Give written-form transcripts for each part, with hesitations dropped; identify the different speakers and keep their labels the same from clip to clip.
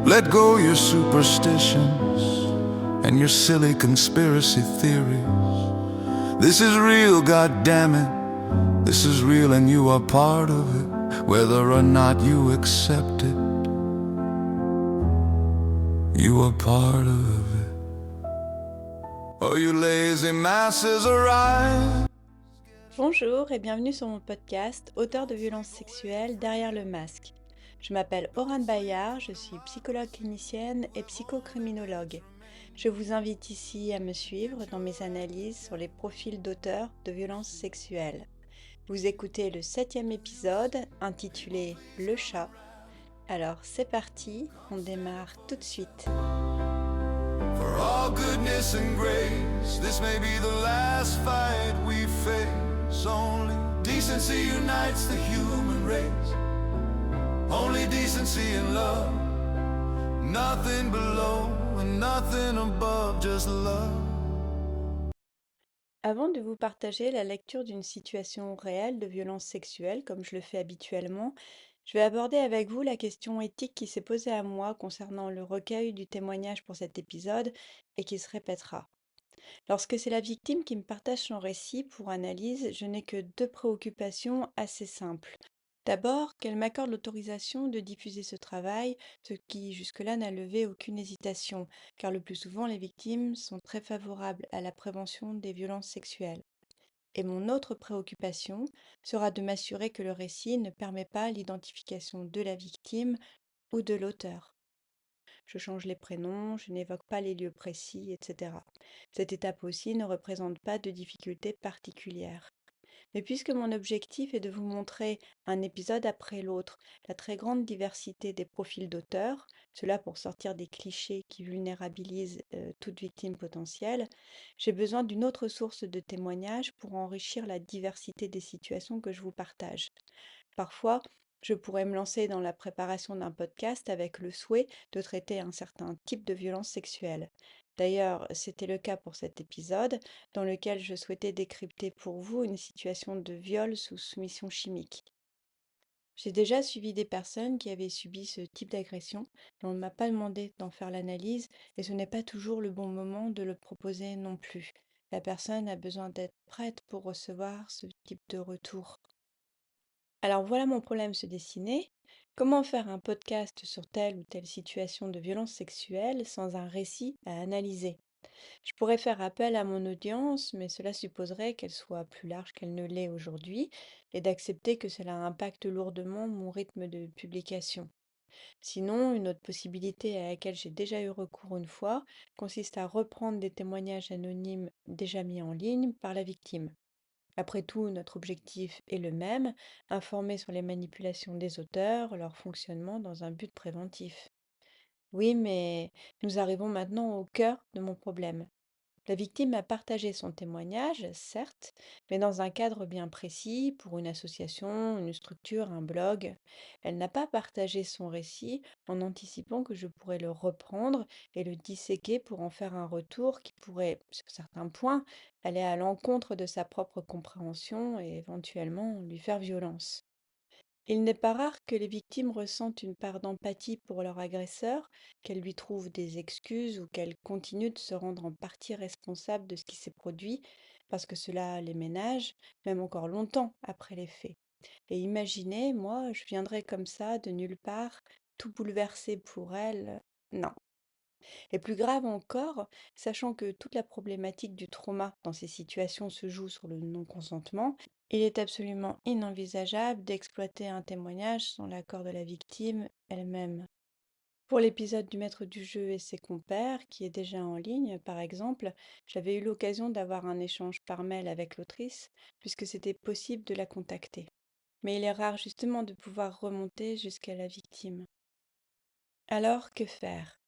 Speaker 1: Let go your superstitions and your silly conspiracy theories. This is real, goddammit. This is real and you are part of it. Whether or not you accept it, you are part of it. Oh, you lazy masses arise.
Speaker 2: Bonjour et bienvenue sur mon podcast Auteur de violences sexuelles derrière le masque. Je m'appelle Aurane Bayard, je suis psychologue clinicienne et psychocriminologue. Je vous invite ici à me suivre dans mes analyses sur les profils d'auteurs de violences sexuelles. Vous écoutez le 7e épisode intitulé Le chat. Alors c'est parti, on démarre tout de suite.
Speaker 1: For all goodness and grace, this may be the last fight we face. Only decency unites the human race. Only decency and love. Nothing below and nothing above, just love.
Speaker 2: Avant de vous partager la lecture d'une situation réelle de violence sexuelle, comme je le fais habituellement, je vais aborder avec vous la question éthique qui s'est posée à moi concernant le recueil du témoignage pour cet épisode et qui se répétera. Lorsque c'est la victime qui me partage son récit pour analyse, je n'ai que deux préoccupations assez simples. D'abord, qu'elle m'accorde l'autorisation de diffuser ce travail, ce qui jusque-là n'a levé aucune hésitation, car le plus souvent les victimes sont très favorables à la prévention des violences sexuelles. Et mon autre préoccupation sera de m'assurer que le récit ne permet pas l'identification de la victime ou de l'auteur. Je change les prénoms, je n'évoque pas les lieux précis, etc. Cette étape aussi ne représente pas de difficulté particulière. Mais puisque mon objectif est de vous montrer un épisode après l'autre la très grande diversité des profils d'auteurs, cela pour sortir des clichés qui vulnérabilisent toute victime potentielle, j'ai besoin d'une autre source de témoignages pour enrichir la diversité des situations que je vous partage. Parfois, je pourrais me lancer dans la préparation d'un podcast avec le souhait de traiter un certain type de violence sexuelle. D'ailleurs, c'était le cas pour cet épisode, dans lequel je souhaitais décrypter pour vous une situation de viol sous soumission chimique. J'ai déjà suivi des personnes qui avaient subi ce type d'agression, mais on ne m'a pas demandé d'en faire l'analyse, et ce n'est pas toujours le bon moment de le proposer non plus. La personne a besoin d'être prête pour recevoir ce type de retour. Alors voilà mon problème se dessiner. Comment faire un podcast sur telle ou telle situation de violence sexuelle sans un récit à analyser? Je pourrais faire appel à mon audience, mais cela supposerait qu'elle soit plus large qu'elle ne l'est aujourd'hui et d'accepter que cela impacte lourdement mon rythme de publication. Sinon, une autre possibilité à laquelle j'ai déjà eu recours une fois consiste à reprendre des témoignages anonymes déjà mis en ligne par la victime. Après tout, notre objectif est le même, informer sur les manipulations des auteurs, leur fonctionnement dans un but préventif. Oui, mais nous arrivons maintenant au cœur de mon problème. La victime a partagé son témoignage, certes, mais dans un cadre bien précis, pour une association, une structure, un blog. Elle n'a pas partagé son récit en anticipant que je pourrais le reprendre et le disséquer pour en faire un retour qui pourrait, sur certains points, aller à l'encontre de sa propre compréhension et éventuellement lui faire violence. Il n'est pas rare que les victimes ressentent une part d'empathie pour leur agresseur, qu'elles lui trouvent des excuses ou qu'elles continuent de se rendre en partie responsables de ce qui s'est produit, parce que cela les ménage, même encore longtemps après les faits. Et imaginez, moi, je viendrais comme ça, de nulle part, tout bouleverser pour elles. Non. Et plus grave encore, sachant que toute la problématique du trauma dans ces situations se joue sur le non-consentement, il est absolument inenvisageable d'exploiter un témoignage sans l'accord de la victime elle-même. Pour l'épisode du maître du jeu et ses compères, qui est déjà en ligne, par exemple, j'avais eu l'occasion d'avoir un échange par mail avec l'autrice, puisque c'était possible de la contacter. Mais il est rare justement de pouvoir remonter jusqu'à la victime. Alors, que faire?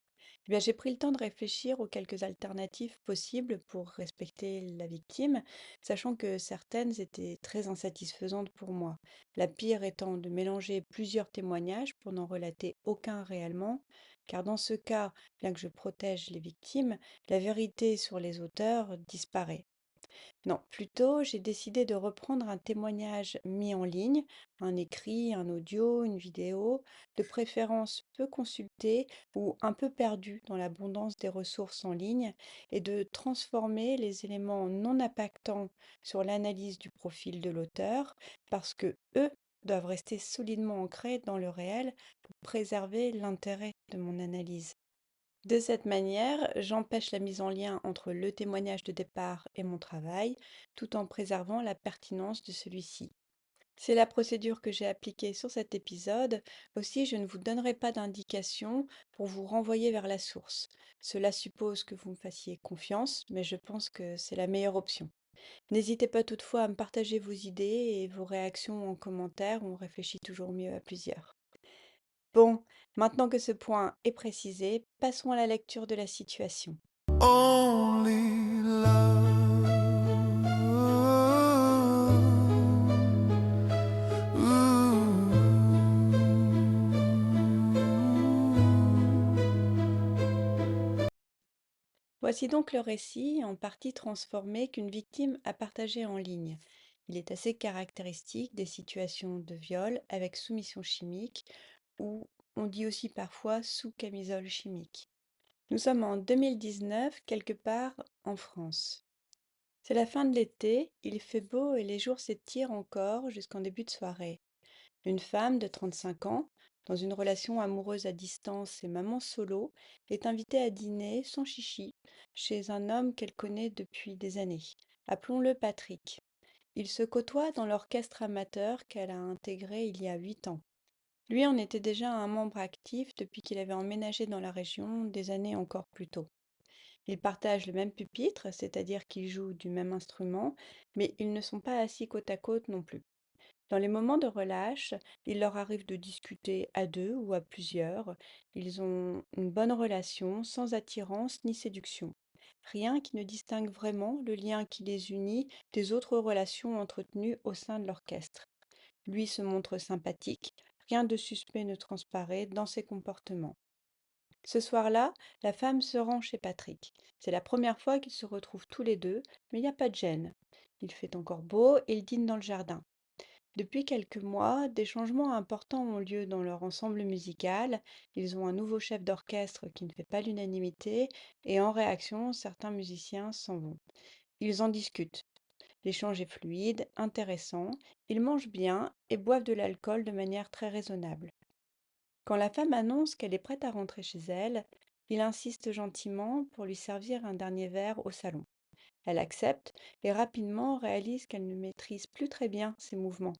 Speaker 2: Eh bien, j'ai pris le temps de réfléchir aux quelques alternatives possibles pour respecter la victime, sachant que certaines étaient très insatisfaisantes pour moi. La pire étant de mélanger plusieurs témoignages pour n'en relater aucun réellement, car dans ce cas, bien que je protège les victimes, la vérité sur les auteurs disparaît. Non, plutôt, j'ai décidé de reprendre un témoignage mis en ligne, un écrit, un audio, une vidéo, de préférence peu consulté ou un peu perdu dans l'abondance des ressources en ligne, et de transformer les éléments non impactants sur l'analyse du profil de l'auteur, parce que eux doivent rester solidement ancrés dans le réel pour préserver l'intérêt de mon analyse. De cette manière, j'empêche la mise en lien entre le témoignage de départ et mon travail, tout en préservant la pertinence de celui-ci. C'est la procédure que j'ai appliquée sur cet épisode. Aussi, je ne vous donnerai pas d'indication pour vous renvoyer vers la source. Cela suppose que vous me fassiez confiance, mais je pense que c'est la meilleure option. N'hésitez pas toutefois à me partager vos idées et vos réactions en commentaire, on réfléchit toujours mieux à plusieurs. Bon, maintenant que ce point est précisé, passons à la lecture de la situation.
Speaker 1: Only love.
Speaker 2: Voici donc le récit, en partie transformé, qu'une victime a partagé en ligne. Il est assez caractéristique des situations de viol avec soumission chimique, ou on dit aussi parfois sous camisole chimique. Nous sommes en 2019, quelque part en France. C'est la fin de l'été, il fait beau et les jours s'étirent encore jusqu'en début de soirée. Une femme de 35 ans, dans une relation amoureuse à distance et maman solo, est invitée à dîner sans chichi chez un homme qu'elle connaît depuis des années. Appelons-le Patrick. Ils se côtoient dans l'orchestre amateur qu'elle a intégré il y a 8 ans. Lui en était déjà un membre actif depuis qu'il avait emménagé dans la région des années encore plus tôt. Ils partagent le même pupitre, c'est-à-dire qu'ils jouent du même instrument, mais ils ne sont pas assis côte à côte non plus. Dans les moments de relâche, il leur arrive de discuter à deux ou à plusieurs. Ils ont une bonne relation, sans attirance ni séduction. Rien qui ne distingue vraiment le lien qui les unit des autres relations entretenues au sein de l'orchestre. Lui se montre sympathique, rien de suspect ne transparaît dans ses comportements. Ce soir-là, la femme se rend chez Patrick. C'est la première fois qu'ils se retrouvent tous les deux, mais il n'y a pas de gêne. Il fait encore beau et ils dînent dans le jardin. Depuis quelques mois, des changements importants ont lieu dans leur ensemble musical. Ils ont un nouveau chef d'orchestre qui ne fait pas l'unanimité et en réaction, certains musiciens s'en vont. Ils en discutent. L'échange est fluide, intéressant. Ils mangent bien et boivent de l'alcool de manière très raisonnable. Quand la femme annonce qu'elle est prête à rentrer chez elle, il insiste gentiment pour lui servir un dernier verre au salon. Elle accepte et rapidement réalise qu'elle ne maîtrise plus très bien ses mouvements.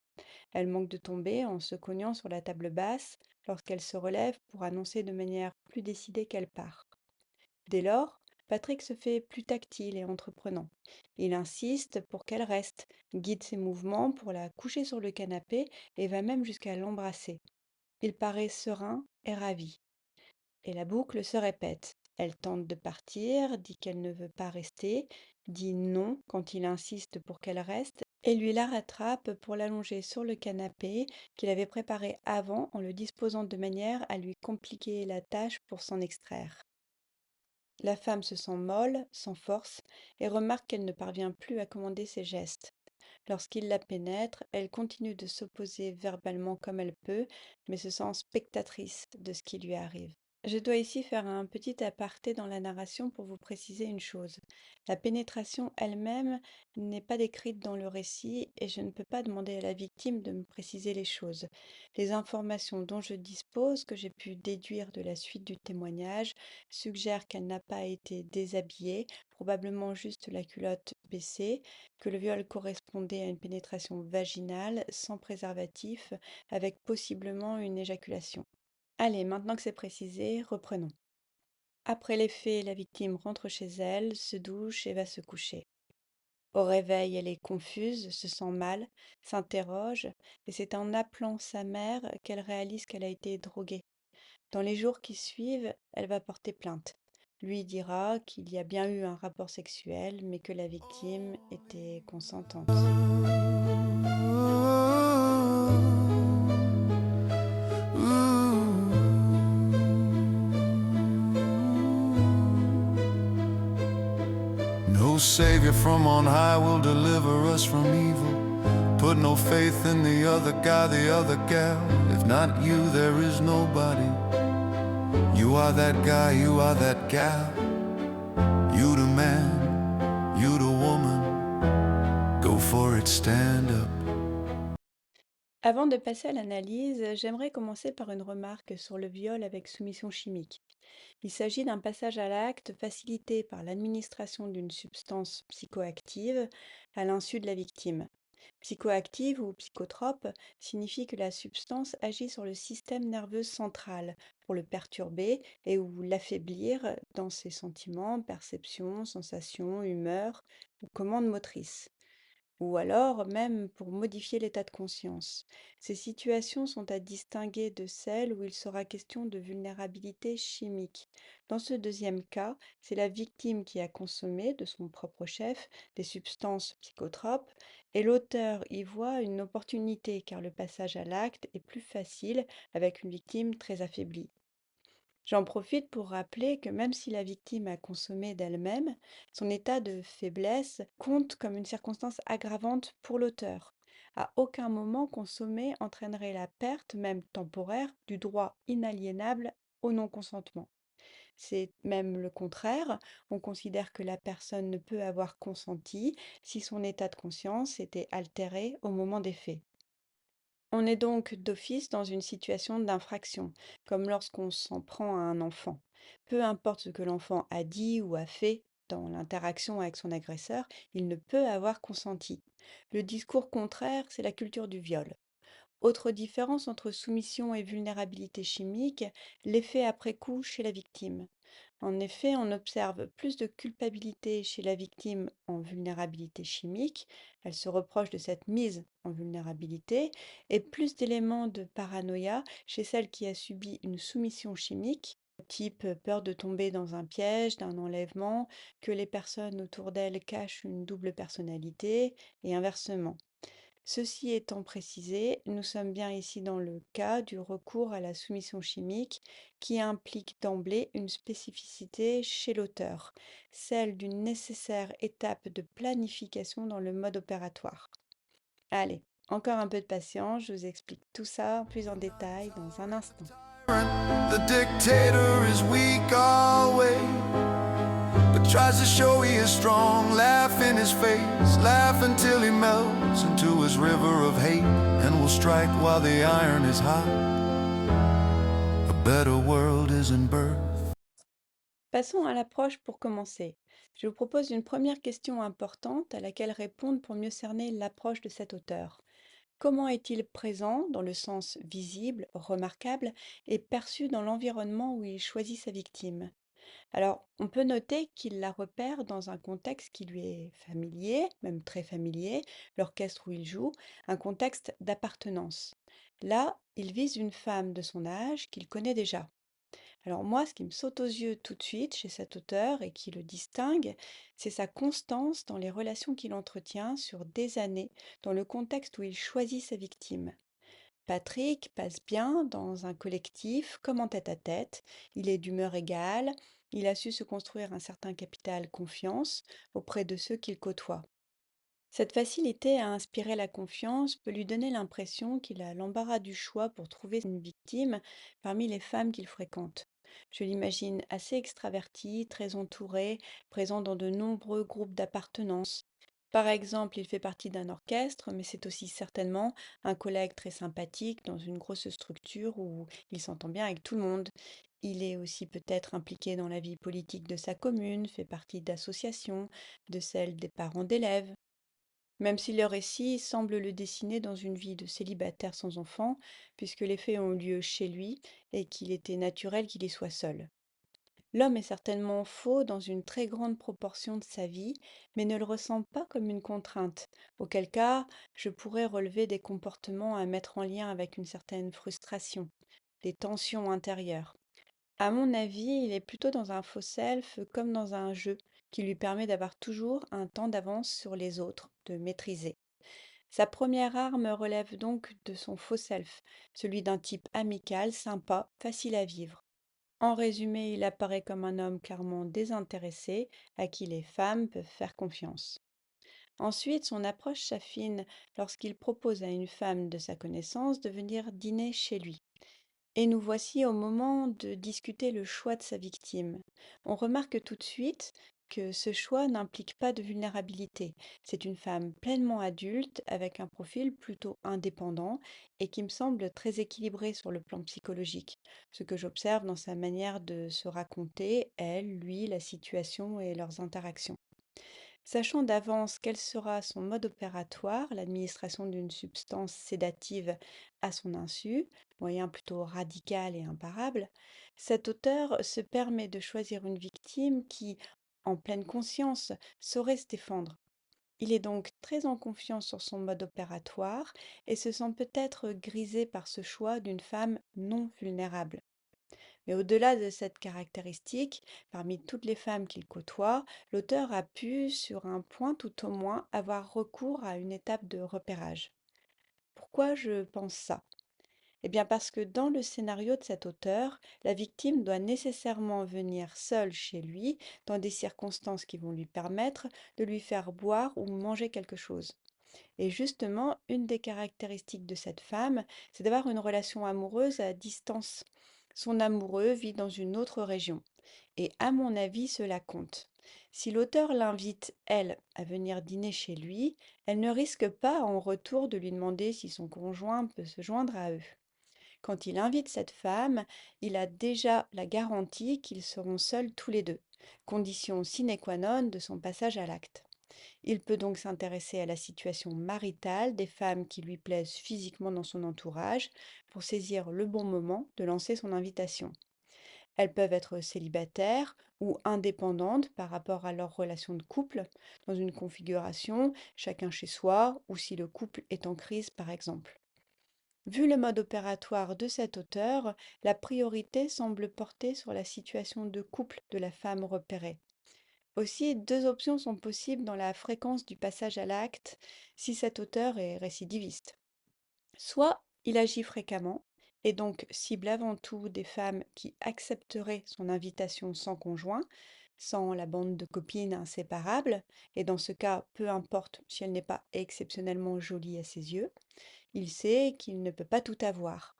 Speaker 2: Elle manque de tomber en se cognant sur la table basse lorsqu'elle se relève pour annoncer de manière plus décidée qu'elle part. Dès lors, Patrick se fait plus tactile et entreprenant. Il insiste pour qu'elle reste, guide ses mouvements pour la coucher sur le canapé et va même jusqu'à l'embrasser. Il paraît serein et ravi. Et la boucle se répète. Elle tente de partir, dit qu'elle ne veut pas rester, dit non quand il insiste pour qu'elle reste, et lui la rattrape pour l'allonger sur le canapé qu'il avait préparé avant en le disposant de manière à lui compliquer la tâche pour s'en extraire. La femme se sent molle, sans force, et remarque qu'elle ne parvient plus à commander ses gestes. Lorsqu'il la pénètre, elle continue de s'opposer verbalement comme elle peut, mais se sent spectatrice de ce qui lui arrive. Je dois ici faire un petit aparté dans la narration pour vous préciser une chose. La pénétration elle-même n'est pas décrite dans le récit et je ne peux pas demander à la victime de me préciser les choses. Les informations dont je dispose, que j'ai pu déduire de la suite du témoignage, suggèrent qu'elle n'a pas été déshabillée, probablement juste la culotte baissée, que le viol correspondait à une pénétration vaginale sans préservatif, avec possiblement une éjaculation. Allez, maintenant que c'est précisé, reprenons. Après les faits, la victime rentre chez elle, se douche et va se coucher. Au réveil, elle est confuse, se sent mal, s'interroge, et c'est en appelant sa mère qu'elle réalise qu'elle a été droguée. Dans les jours qui suivent, elle va porter plainte. Lui dira qu'il y a bien eu un rapport sexuel, mais que la victime était consentante.
Speaker 1: No no savior from on high will deliver us from evil. Put no faith in the other guy, the other gal. If not you, there is nobody. You are that guy, you are that gal. You the man, you the woman. Go for it, stand up.
Speaker 2: Avant de passer à l'analyse, j'aimerais commencer par une remarque sur le viol avec soumission chimique. Il s'agit d'un passage à l'acte facilité par l'administration d'une substance psychoactive à l'insu de la victime. Psychoactive ou psychotrope signifie que la substance agit sur le système nerveux central pour le perturber et ou l'affaiblir dans ses sentiments, perceptions, sensations, humeurs ou commandes motrices ou alors même pour modifier l'état de conscience. Ces situations sont à distinguer de celles où il sera question de vulnérabilité chimique. Dans ce deuxième cas, c'est la victime qui a consommé, de son propre chef, des substances psychotropes, et l'auteur y voit une opportunité car le passage à l'acte est plus facile avec une victime très affaiblie. J'en profite pour rappeler que même si la victime a consommé d'elle-même, son état de faiblesse compte comme une circonstance aggravante pour l'auteur. À aucun moment consommer entraînerait la perte, même temporaire, du droit inaliénable au non-consentement. C'est même le contraire, on considère que la personne ne peut avoir consenti si son état de conscience était altéré au moment des faits. On est donc d'office dans une situation d'infraction, comme lorsqu'on s'en prend à un enfant. Peu importe ce que l'enfant a dit ou a fait dans l'interaction avec son agresseur, il ne peut avoir consenti. Le discours contraire, c'est la culture du viol. Autre différence entre soumission et vulnérabilité chimique, l'effet après coup chez la victime. En effet, on observe plus de culpabilité chez la victime en vulnérabilité chimique, elle se reproche de cette mise en vulnérabilité, et plus d'éléments de paranoïa chez celle qui a subi une soumission chimique, type peur de tomber dans un piège, d'un enlèvement, que les personnes autour d'elle cachent une double personnalité, et inversement. Ceci étant précisé, nous sommes bien ici dans le cas du recours à la soumission chimique qui implique d'emblée une spécificité chez l'auteur, celle d'une nécessaire étape de planification dans le mode opératoire. Allez, encore un peu de patience, je vous explique tout ça plus en détail dans un instant.
Speaker 1: The dictator is weak always, but tries to show he is strong. Laugh in his face, laugh until he melts into his river of hate, and will strike while the iron is hot. A better world is in birth.
Speaker 2: Passons à l'approche pour commencer. Je vous propose une première question importante à laquelle répondre pour mieux cerner l'approche de cet auteur. Comment est-il présent dans le sens visible, remarquable et perçu dans l'environnement où il choisit sa victime? Alors, on peut noter qu'il la repère dans un contexte qui lui est familier, même très familier, l'orchestre où il joue, un contexte d'appartenance. Là, il vise une femme de son âge qu'il connaît déjà. Alors moi, ce qui me saute aux yeux tout de suite chez cet auteur et qui le distingue, c'est sa constance dans les relations qu'il entretient sur des années, dans le contexte où il choisit sa victime. Patrick passe bien dans un collectif comme en tête-à-tête, il est d'humeur égale, il a su se construire un certain capital confiance auprès de ceux qu'il côtoie. Cette facilité à inspirer la confiance peut lui donner l'impression qu'il a l'embarras du choix pour trouver une victime parmi les femmes qu'il fréquente. Je l'imagine assez extraverti, très entouré, présent dans de nombreux groupes d'appartenance. Par exemple, il fait partie d'un orchestre, mais c'est aussi certainement un collègue très sympathique dans une grosse structure où il s'entend bien avec tout le monde. Il est aussi peut-être impliqué dans la vie politique de sa commune, fait partie d'associations, de celles des parents d'élèves. Même si le récit semble le dessiner dans une vie de célibataire sans enfant, puisque les faits ont lieu chez lui et qu'il était naturel qu'il y soit seul. L'homme est certainement faux dans une très grande proportion de sa vie, mais ne le ressent pas comme une contrainte, auquel cas je pourrais relever des comportements à mettre en lien avec une certaine frustration, des tensions intérieures. À mon avis, il est plutôt dans un faux self comme dans un jeu qui lui permet d'avoir toujours un temps d'avance sur les autres, de maîtriser. Sa première arme relève donc de son faux self, celui d'un type amical, sympa, facile à vivre. En résumé, il apparaît comme un homme clairement désintéressé à qui les femmes peuvent faire confiance. Ensuite, son approche s'affine lorsqu'il propose à une femme de sa connaissance de venir dîner chez lui. Et nous voici au moment de discuter le choix de sa victime. On remarque tout de suite que ce choix n'implique pas de vulnérabilité. C'est une femme pleinement adulte, avec un profil plutôt indépendant et qui me semble très équilibré sur le plan psychologique. Ce que j'observe dans sa manière de se raconter, elle, lui, la situation et leurs interactions. Sachant d'avance quel sera son mode opératoire, l'administration d'une substance sédative à son insu, moyen plutôt radical et imparable, cet auteur se permet de choisir une victime qui, en pleine conscience, saurait se défendre. Il est donc très en confiance sur son mode opératoire et se sent peut-être grisé par ce choix d'une femme non vulnérable. Mais au-delà de cette caractéristique, parmi toutes les femmes qu'il côtoie, l'auteur a pu, sur un point tout au moins, avoir recours à une étape de repérage. Pourquoi je pense ça? Eh bien parce que dans le scénario de cet auteur, la victime doit nécessairement venir seule chez lui dans des circonstances qui vont lui permettre de lui faire boire ou manger quelque chose. Et justement, une des caractéristiques de cette femme, c'est d'avoir une relation amoureuse à distance. Son amoureux vit dans une autre région. Et à mon avis, cela compte. Si l'auteur l'invite, elle, à venir dîner chez lui, elle ne risque pas en retour de lui demander si son conjoint peut se joindre à eux. Quand il invite cette femme, il a déjà la garantie qu'ils seront seuls tous les deux, condition sine qua non de son passage à l'acte. Il peut donc s'intéresser à la situation maritale des femmes qui lui plaisent physiquement dans son entourage pour saisir le bon moment de lancer son invitation. Elles peuvent être célibataires ou indépendantes par rapport à leur relation de couple, dans une configuration chacun chez soi ou si le couple est en crise par exemple. Vu le mode opératoire de cet auteur, la priorité semble porter sur la situation de couple de la femme repérée. Aussi, deux options sont possibles dans la fréquence du passage à l'acte si cet auteur est récidiviste. Soit il agit fréquemment et donc cible avant tout des femmes qui accepteraient son invitation sans conjoint, sans la bande de copines inséparables, et dans ce cas, peu importe si elle n'est pas exceptionnellement jolie à ses yeux, il sait qu'il ne peut pas tout avoir.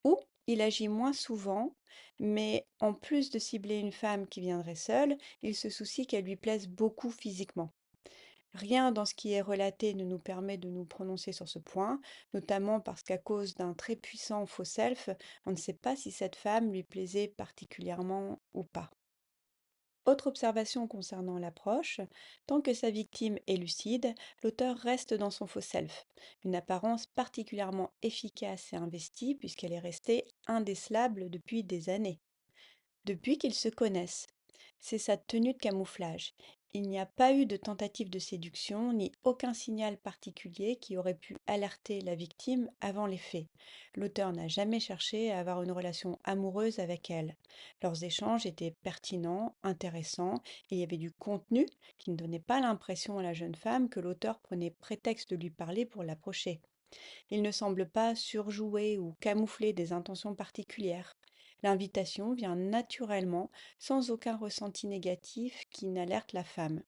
Speaker 2: Ou il agit moins souvent, mais en plus de cibler une femme qui viendrait seule, il se soucie qu'elle lui plaise beaucoup physiquement. Rien dans ce qui est relaté ne nous permet de nous prononcer sur ce point, notamment parce qu'à cause d'un très puissant faux self, on ne sait pas si cette femme lui plaisait particulièrement ou pas. Autre observation concernant l'approche, tant que sa victime est lucide, l'auteur reste dans son faux self, une apparence particulièrement efficace et investie puisqu'elle est restée indécelable depuis des années. Depuis qu'ils se connaissent. C'est sa tenue de camouflage. Il n'y a pas eu de tentative de séduction ni aucun signal particulier qui aurait pu alerter la victime avant les faits. L'auteur n'a jamais cherché à avoir une relation amoureuse avec elle. Leurs échanges étaient pertinents, intéressants, et il y avait du contenu qui ne donnait pas l'impression à la jeune femme que l'auteur prenait prétexte de lui parler pour l'approcher. Il ne semble pas surjouer ou camoufler des intentions particulières. L'invitation vient naturellement, sans aucun ressenti négatif qui n'alerte la femme.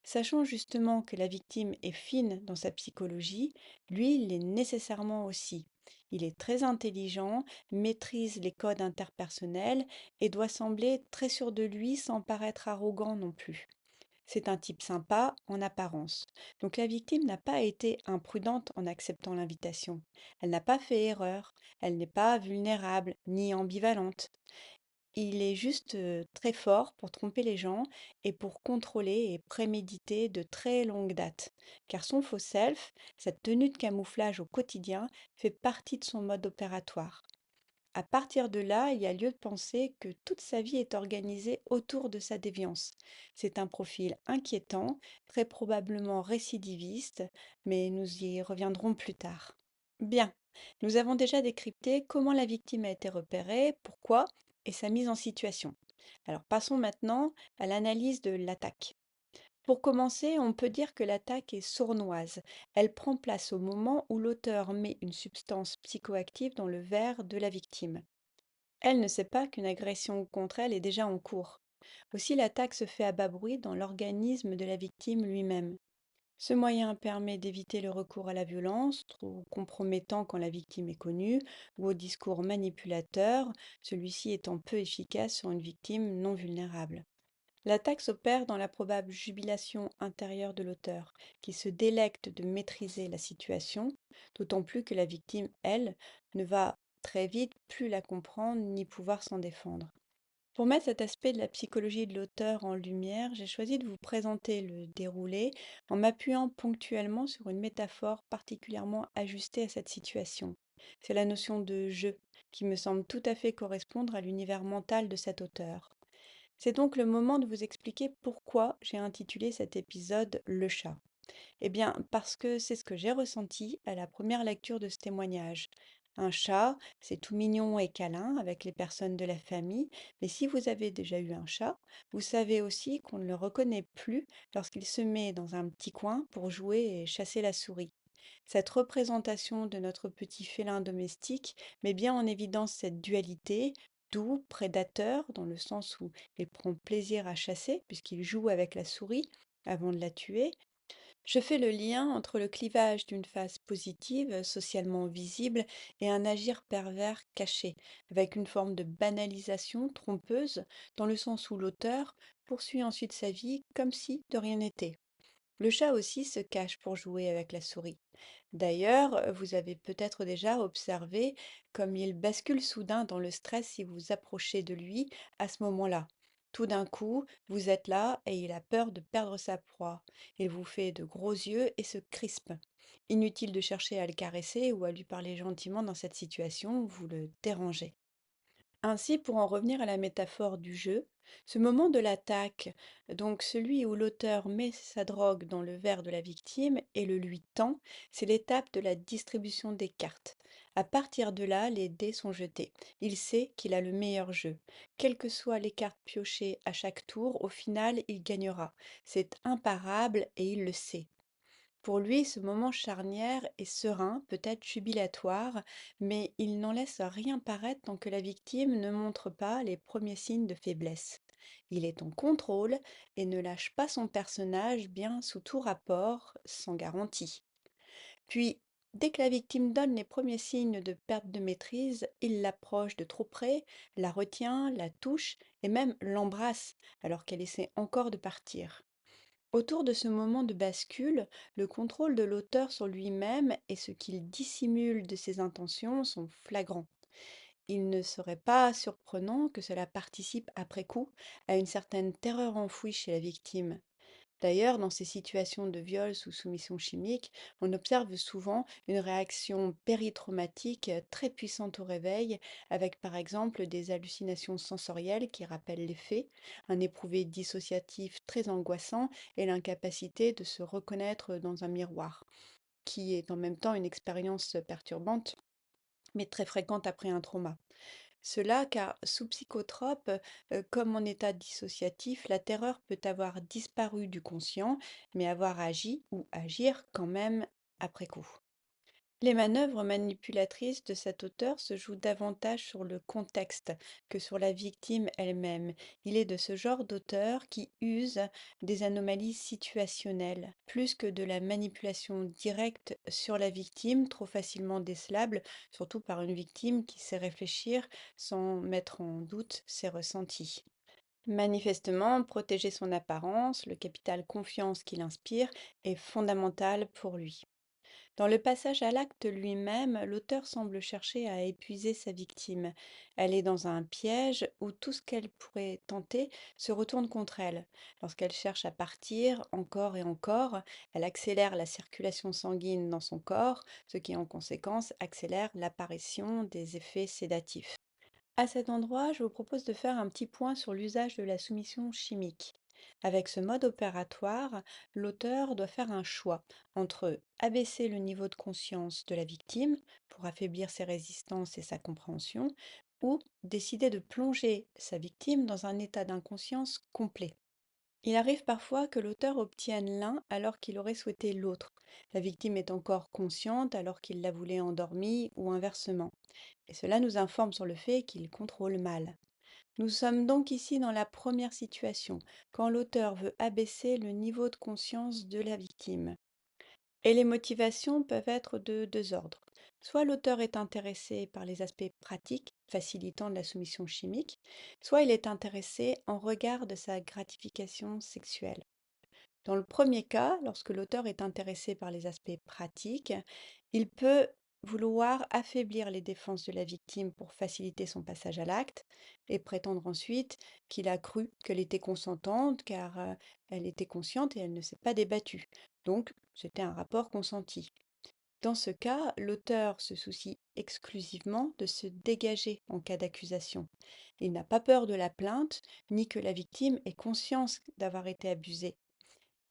Speaker 2: Sachant justement que la victime est fine dans sa psychologie, lui, il l'est nécessairement aussi. Il est très intelligent, maîtrise les codes interpersonnels et doit sembler très sûr de lui sans paraître arrogant non plus. C'est un type sympa en apparence. Donc la victime n'a pas été imprudente en acceptant l'invitation. Elle n'a pas fait erreur. Elle n'est pas vulnérable ni ambivalente. Il est juste très fort pour tromper les gens et pour contrôler et préméditer de très longue date. Car son faux self, cette tenue de camouflage au quotidien, fait partie de son mode opératoire. À partir de là, il y a lieu de penser que toute sa vie est organisée autour de sa déviance. C'est un profil inquiétant, très probablement récidiviste, mais nous y reviendrons plus tard. Bien, nous avons déjà décrypté comment la victime a été repérée, pourquoi et sa mise en situation. Alors passons maintenant à l'analyse de l'attaque. Pour commencer, on peut dire que l'attaque est sournoise. Elle prend place au moment où l'auteur met une substance psychoactive dans le verre de la victime. Elle ne sait pas qu'une agression contre elle est déjà en cours. Aussi, l'attaque se fait à bas bruit dans l'organisme de la victime lui-même. Ce moyen permet d'éviter le recours à la violence, trop compromettant quand la victime est connue, ou au discours manipulateur, celui-ci étant peu efficace sur une victime non vulnérable. L'attaque s'opère dans la probable jubilation intérieure de l'auteur, qui se délecte de maîtriser la situation, d'autant plus que la victime, elle, ne va très vite plus la comprendre ni pouvoir s'en défendre. Pour mettre cet aspect de la psychologie de l'auteur en lumière, j'ai choisi de vous présenter le déroulé en m'appuyant ponctuellement sur une métaphore particulièrement ajustée à cette situation. C'est la notion de jeu qui me semble tout à fait correspondre à l'univers mental de cet auteur. C'est donc le moment de vous expliquer pourquoi j'ai intitulé cet épisode Le chat. Eh bien, parce que c'est ce que j'ai ressenti à la première lecture de ce témoignage. Un chat, c'est tout mignon et câlin avec les personnes de la famille, mais si vous avez déjà eu un chat, vous savez aussi qu'on ne le reconnaît plus lorsqu'il se met dans un petit coin pour jouer et chasser la souris. Cette représentation de notre petit félin domestique met bien en évidence cette dualité, doux, prédateur, dans le sens où il prend plaisir à chasser, puisqu'il joue avec la souris avant de la tuer. Je fais le lien entre le clivage d'une phase positive, socialement visible, et un agir pervers caché, avec une forme de banalisation trompeuse, dans le sens où l'auteur poursuit ensuite sa vie comme si de rien n'était. Le chat aussi se cache pour jouer avec la souris. D'ailleurs, vous avez peut-être déjà observé comme il bascule soudain dans le stress si vous approchez de lui à ce moment-là. Tout d'un coup, vous êtes là et il a peur de perdre sa proie. Il vous fait de gros yeux et se crispe. Inutile de chercher à le caresser ou à lui parler gentiment dans cette situation, vous le dérangez. Ainsi, pour en revenir à la métaphore du jeu, ce moment de l'attaque, donc celui où l'auteur met sa drogue dans le verre de la victime et le lui tend, c'est l'étape de la distribution des cartes. À partir de là, les dés sont jetés. Il sait qu'il a le meilleur jeu. Quelles que soient les cartes piochées à chaque tour, au final, il gagnera. C'est imparable et il le sait. Pour lui, ce moment charnière est serein, peut-être jubilatoire, mais il n'en laisse rien paraître tant que la victime ne montre pas les premiers signes de faiblesse. Il est en contrôle et ne lâche pas son personnage bien sous tout rapport, sans garantie. Puis, dès que la victime donne les premiers signes de perte de maîtrise, il l'approche de trop près, la retient, la touche et même l'embrasse alors qu'elle essaie encore de partir. Autour de ce moment de bascule, le contrôle de l'auteur sur lui-même et ce qu'il dissimule de ses intentions sont flagrants. Il ne serait pas surprenant que cela participe après coup à une certaine terreur enfouie chez la victime. D'ailleurs, dans ces situations de viol sous soumission chimique, on observe souvent une réaction péritraumatique très puissante au réveil, avec par exemple des hallucinations sensorielles qui rappellent les faits, un éprouvé dissociatif très angoissant et l'incapacité de se reconnaître dans un miroir, qui est en même temps une expérience perturbante, mais très fréquente après un trauma. Cela car sous psychotrope, comme en état dissociatif, la terreur peut avoir disparu du conscient, mais avoir agi ou agir quand même après coup. Les manœuvres manipulatrices de cet auteur se jouent davantage sur le contexte que sur la victime elle-même. Il est de ce genre d'auteur qui use des anomalies situationnelles, plus que de la manipulation directe sur la victime, trop facilement décelable, surtout par une victime qui sait réfléchir sans mettre en doute ses ressentis. Manifestement, protéger son apparence, le capital confiance qu'il inspire, est fondamental pour lui. Dans le passage à l'acte lui-même, l'auteur semble chercher à épuiser sa victime. Elle est dans un piège où tout ce qu'elle pourrait tenter se retourne contre elle. Lorsqu'elle cherche à partir encore et encore, elle accélère la circulation sanguine dans son corps, ce qui en conséquence accélère l'apparition des effets sédatifs. À cet endroit, je vous propose de faire un petit point sur l'usage de la soumission chimique. Avec ce mode opératoire, l'auteur doit faire un choix entre abaisser le niveau de conscience de la victime pour affaiblir ses résistances et sa compréhension, ou décider de plonger sa victime dans un état d'inconscience complet. Il arrive parfois que l'auteur obtienne l'un alors qu'il aurait souhaité l'autre. La victime est encore consciente alors qu'il la voulait endormie ou inversement. Et cela nous informe sur le fait qu'il contrôle mal. Nous sommes donc ici dans la première situation, quand l'auteur veut abaisser le niveau de conscience de la victime. Et les motivations peuvent être de deux ordres. Soit l'auteur est intéressé par les aspects pratiques, facilitant la soumission chimique, soit il est intéressé en regard de sa gratification sexuelle. Dans le premier cas, lorsque l'auteur est intéressé par les aspects pratiques, il peut vouloir affaiblir les défenses de la victime pour faciliter son passage à l'acte et prétendre ensuite qu'il a cru qu'elle était consentante car elle était consciente et elle ne s'est pas débattue. Donc, c'était un rapport consenti. Dans ce cas, l'auteur se soucie exclusivement de se dégager en cas d'accusation. Il n'a pas peur de la plainte, ni que la victime ait conscience d'avoir été abusée.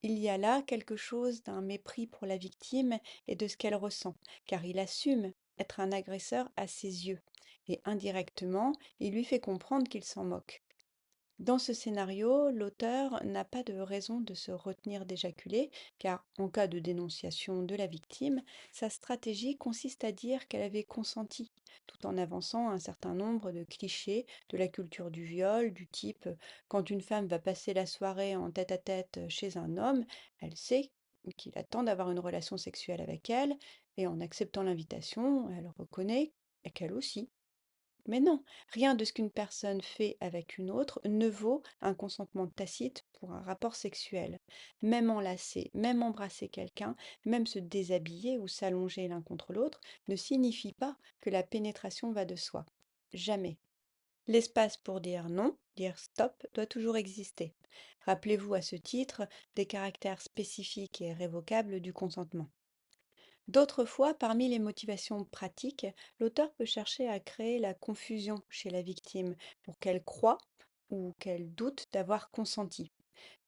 Speaker 2: Il y a là quelque chose d'un mépris pour la victime et de ce qu'elle ressent, car il assume être un agresseur à ses yeux, et indirectement, il lui fait comprendre qu'il s'en moque. Dans ce scénario, l'auteur n'a pas de raison de se retenir d'éjaculer, car en cas de dénonciation de la victime, sa stratégie consiste à dire qu'elle avait consenti, tout en avançant un certain nombre de clichés de la culture du viol, du type quand une femme va passer la soirée en tête-à-tête chez un homme, elle sait qu'il attend d'avoir une relation sexuelle avec elle, et en acceptant l'invitation, elle reconnaît qu'elle aussi. Mais non, rien de ce qu'une personne fait avec une autre ne vaut un consentement tacite pour un rapport sexuel. Même enlacer, même embrasser quelqu'un, même se déshabiller ou s'allonger l'un contre l'autre ne signifie pas que la pénétration va de soi. Jamais. L'espace pour dire non, dire stop, doit toujours exister. Rappelez-vous à ce titre des caractères spécifiques et révocables du consentement. D'autres fois, parmi les motivations pratiques, l'auteur peut chercher à créer la confusion chez la victime pour qu'elle croie ou qu'elle doute d'avoir consenti.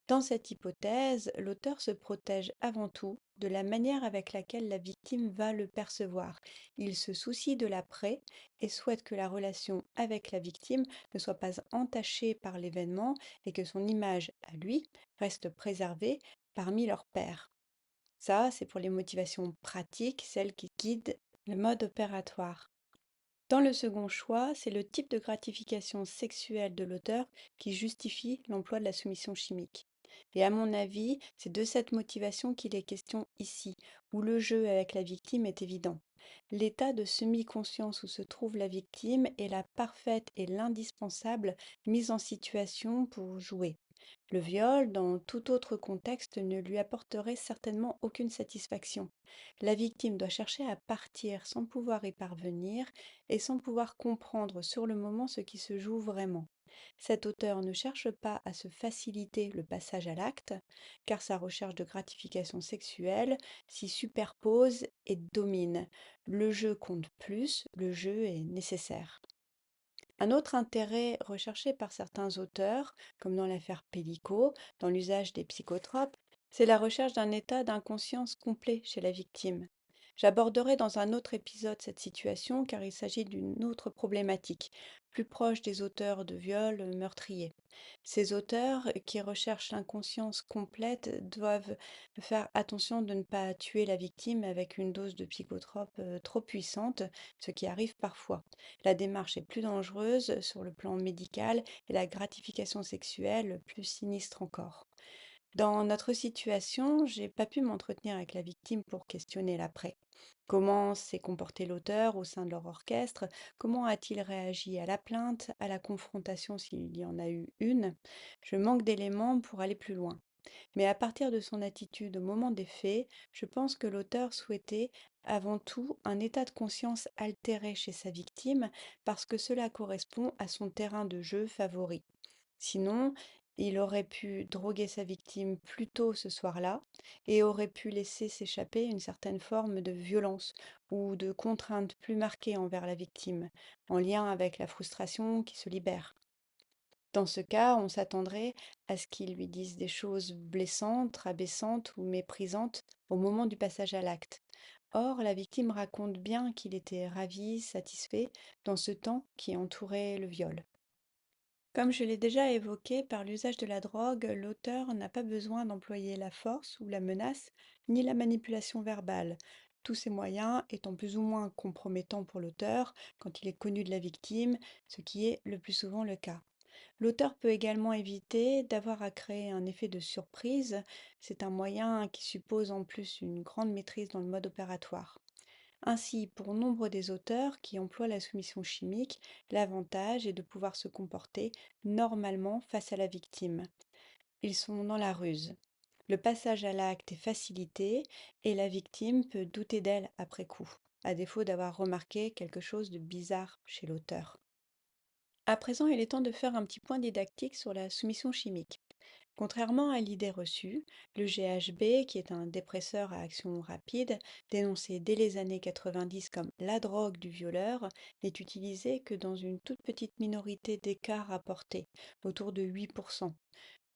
Speaker 2: Dans cette hypothèse, l'auteur se protège avant tout de la manière avec laquelle la victime va le percevoir. Il se soucie de l'après et souhaite que la relation avec la victime ne soit pas entachée par l'événement et que son image à lui reste préservée parmi leurs pairs. Ça, c'est pour les motivations pratiques, celles qui guident le mode opératoire. Dans le second choix, c'est le type de gratification sexuelle de l'auteur qui justifie l'emploi de la soumission chimique. Et à mon avis, c'est de cette motivation qu'il est question ici, où le jeu avec la victime est évident. L'état de semi-conscience où se trouve la victime est la parfaite et l'indispensable mise en situation pour jouer. Le viol, dans tout autre contexte, ne lui apporterait certainement aucune satisfaction. La victime doit chercher à partir sans pouvoir y parvenir et sans pouvoir comprendre sur le moment ce qui se joue vraiment. Cet auteur ne cherche pas à se faciliter le passage à l'acte, car sa recherche de gratification sexuelle s'y superpose et domine. Le jeu compte plus, le jeu est nécessaire. Un autre intérêt recherché par certains auteurs, comme dans l'affaire Pellico, dans l'usage des psychotropes, c'est la recherche d'un état d'inconscience complet chez la victime. J'aborderai dans un autre épisode cette situation car il s'agit d'une autre problématique, plus proche des auteurs de viols meurtriers. Ces auteurs qui recherchent l'inconscience complète doivent faire attention de ne pas tuer la victime avec une dose de psychotrope trop puissante, ce qui arrive parfois. La démarche est plus dangereuse sur le plan médical et la gratification sexuelle plus sinistre encore. Dans notre situation, j'ai pas pu m'entretenir avec la victime pour questionner l'après. Comment s'est comporté l'auteur au sein de leur orchestre? Comment a-t-il réagi à la plainte, à la confrontation s'il y en a eu une? Je manque d'éléments pour aller plus loin. Mais à partir de son attitude au moment des faits, je pense que l'auteur souhaitait avant tout un état de conscience altéré chez sa victime parce que cela correspond à son terrain de jeu favori. Sinon, il aurait pu droguer sa victime plus tôt ce soir-là et aurait pu laisser s'échapper une certaine forme de violence ou de contrainte plus marquée envers la victime, en lien avec la frustration qui se libère. Dans ce cas, on s'attendrait à ce qu'il lui dise des choses blessantes, rabaissantes ou méprisantes au moment du passage à l'acte. Or, la victime raconte bien qu'il était ravi, satisfait dans ce temps qui entourait le viol. Comme je l'ai déjà évoqué, par l'usage de la drogue, l'auteur n'a pas besoin d'employer la force ou la menace, ni la manipulation verbale. Tous ces moyens étant plus ou moins compromettants pour l'auteur quand il est connu de la victime, ce qui est le plus souvent le cas. L'auteur peut également éviter d'avoir à créer un effet de surprise. C'est un moyen qui suppose en plus une grande maîtrise dans le mode opératoire. Ainsi, pour nombre des auteurs qui emploient la soumission chimique, l'avantage est de pouvoir se comporter normalement face à la victime. Ils sont dans la ruse. Le passage à l'acte est facilité et la victime peut douter d'elle après coup, à défaut d'avoir remarqué quelque chose de bizarre chez l'auteur. À présent, il est temps de faire un petit point didactique sur la soumission chimique. Contrairement à l'idée reçue, le GHB, qui est un dépresseur à action rapide, dénoncé dès les années 90 comme la drogue du violeur, n'est utilisé que dans une toute petite minorité des cas rapportés, autour de 8%.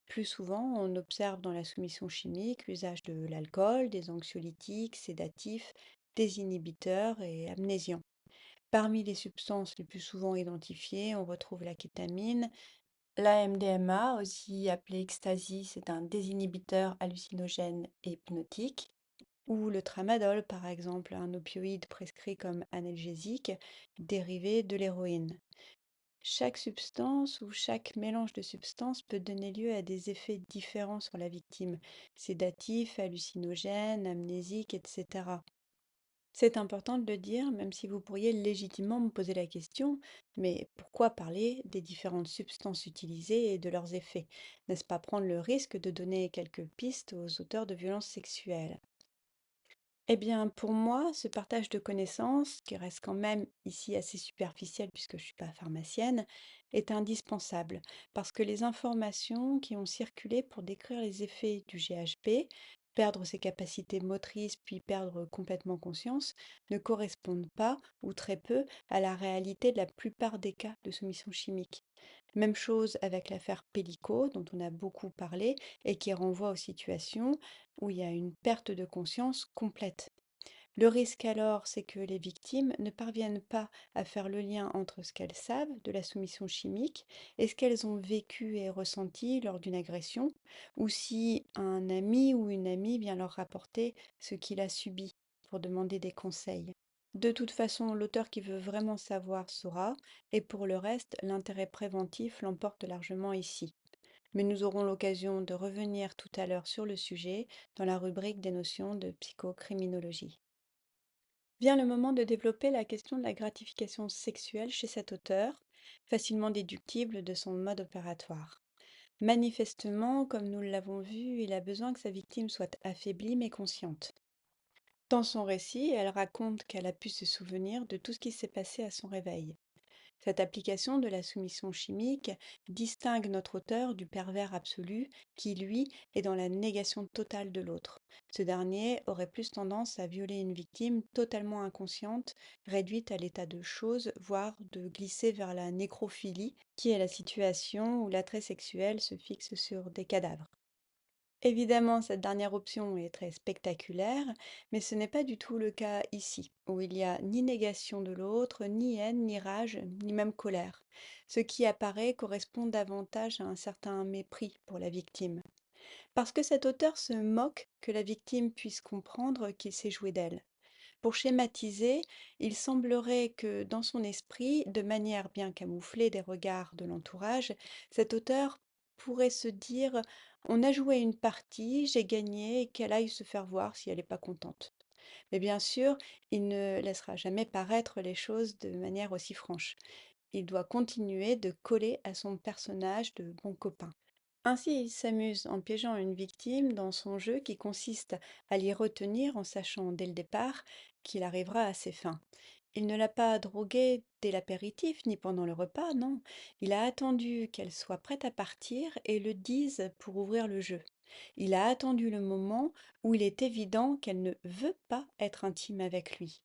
Speaker 2: Plus souvent, on observe dans la soumission chimique l'usage de l'alcool, des anxiolytiques, sédatifs, désinhibiteurs et amnésiants. Parmi les substances les plus souvent identifiées, on retrouve la kétamine, la MDMA, aussi appelée ecstasy, c'est un désinhibiteur hallucinogène et hypnotique, ou le tramadol, par exemple, un opioïde prescrit comme analgésique, dérivé de l'héroïne. Chaque substance ou chaque mélange de substances peut donner lieu à des effets différents sur la victime, sédatifs, hallucinogènes, amnésiques, etc. C'est important de le dire, même si vous pourriez légitimement me poser la question, mais pourquoi parler des différentes substances utilisées et de leurs effets? N'est-ce pas prendre le risque de donner quelques pistes aux auteurs de violences sexuelles? Eh bien, pour moi, ce partage de connaissances, qui reste quand même ici assez superficiel puisque je ne suis pas pharmacienne, est indispensable parce que les informations qui ont circulé pour décrire les effets du GHB, perdre ses capacités motrices puis perdre complètement conscience, ne correspondent pas ou très peu à la réalité de la plupart des cas de soumission chimique. Même chose avec l'affaire Pellico, dont on a beaucoup parlé et qui renvoie aux situations où il y a une perte de conscience complète. Le risque alors, c'est que les victimes ne parviennent pas à faire le lien entre ce qu'elles savent de la soumission chimique et ce qu'elles ont vécu et ressenti lors d'une agression, ou si un ami ou une amie vient leur rapporter ce qu'il a subi pour demander des conseils. De toute façon, l'auteur qui veut vraiment savoir saura, et pour le reste, l'intérêt préventif l'emporte largement ici. Mais nous aurons l'occasion de revenir tout à l'heure sur le sujet dans la rubrique des notions de psychocriminologie. Vient le moment de développer la question de la gratification sexuelle chez cet auteur, facilement déductible de son mode opératoire. Manifestement, comme nous l'avons vu, il a besoin que sa victime soit affaiblie mais consciente. Dans son récit, elle raconte qu'elle a pu se souvenir de tout ce qui s'est passé à son réveil. Cette application de la soumission chimique distingue notre auteur du pervers absolu qui, lui, est dans la négation totale de l'autre. Ce dernier aurait plus tendance à violer une victime totalement inconsciente, réduite à l'état de chose, voire de glisser vers la nécrophilie, qui est la situation où l'attrait sexuel se fixe sur des cadavres. Évidemment, cette dernière option est très spectaculaire, mais ce n'est pas du tout le cas ici, où il n'y a ni négation de l'autre, ni haine, ni rage, ni même colère. Ce qui apparaît correspond davantage à un certain mépris pour la victime. Parce que cet auteur se moque que la victime puisse comprendre qu'il s'est joué d'elle. Pour schématiser, il semblerait que dans son esprit, de manière bien camouflée des regards de l'entourage, cet auteur pourrait se dire: on a joué une partie, j'ai gagné, et qu'elle aille se faire voir si elle n'est pas contente. Mais bien sûr, il ne laissera jamais paraître les choses de manière aussi franche. Il doit continuer de coller à son personnage de bon copain. Ainsi, il s'amuse en piégeant une victime dans son jeu qui consiste à l'y retenir en sachant dès le départ qu'il arrivera à ses fins. Il ne l'a pas droguée dès l'apéritif ni pendant le repas, non. Il a attendu qu'elle soit prête à partir et le dise pour ouvrir le jeu. Il a attendu le moment où il est évident qu'elle ne veut pas être intime avec lui.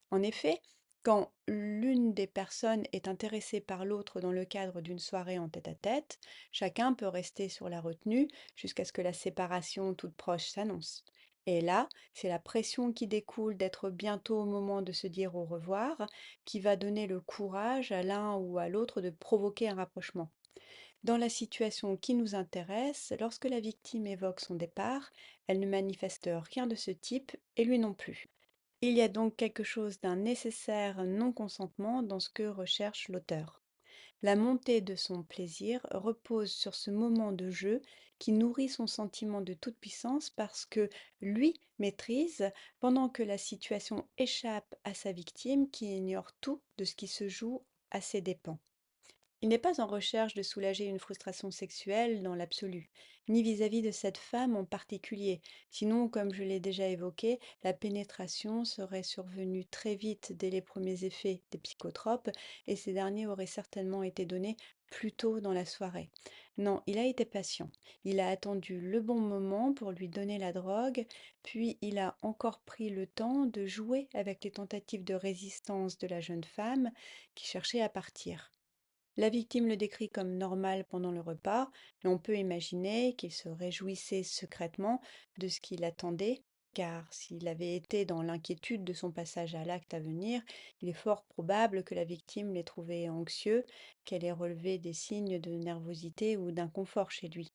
Speaker 2: En effet, quand l'une des personnes est intéressée par l'autre dans le cadre d'une soirée en tête-à-tête, chacun peut rester sur la retenue jusqu'à ce que la séparation toute proche s'annonce. Et là, c'est la pression qui découle d'être bientôt au moment de se dire au revoir qui va donner le courage à l'un ou à l'autre de provoquer un rapprochement. Dans la situation qui nous intéresse, lorsque la victime évoque son départ, elle ne manifeste rien de ce type et lui non plus. Il y a donc quelque chose d'un nécessaire non-consentement dans ce que recherche l'auteur. La montée de son plaisir repose sur ce moment de jeu qui nourrit son sentiment de toute-puissance parce que lui maîtrise pendant que la situation échappe à sa victime qui ignore tout de ce qui se joue à ses dépens. Il n'est pas en recherche de soulager une frustration sexuelle dans l'absolu, ni vis-à-vis de cette femme en particulier. Sinon, comme je l'ai déjà évoqué, la pénétration serait survenue très vite dès les premiers effets des psychotropes et ces derniers auraient certainement été donnés plus tôt dans la soirée. Non, il a été patient. Il a attendu le bon moment pour lui donner la drogue, puis il a encore pris le temps de jouer avec les tentatives de résistance de la jeune femme qui cherchait à partir. La victime le décrit comme normal pendant le repas, mais on peut imaginer qu'il se réjouissait secrètement de ce qu'il attendait, car s'il avait été dans l'inquiétude de son passage à l'acte à venir, il est fort probable que la victime l'ait trouvé anxieux, qu'elle ait relevé des signes de nervosité ou d'inconfort chez lui.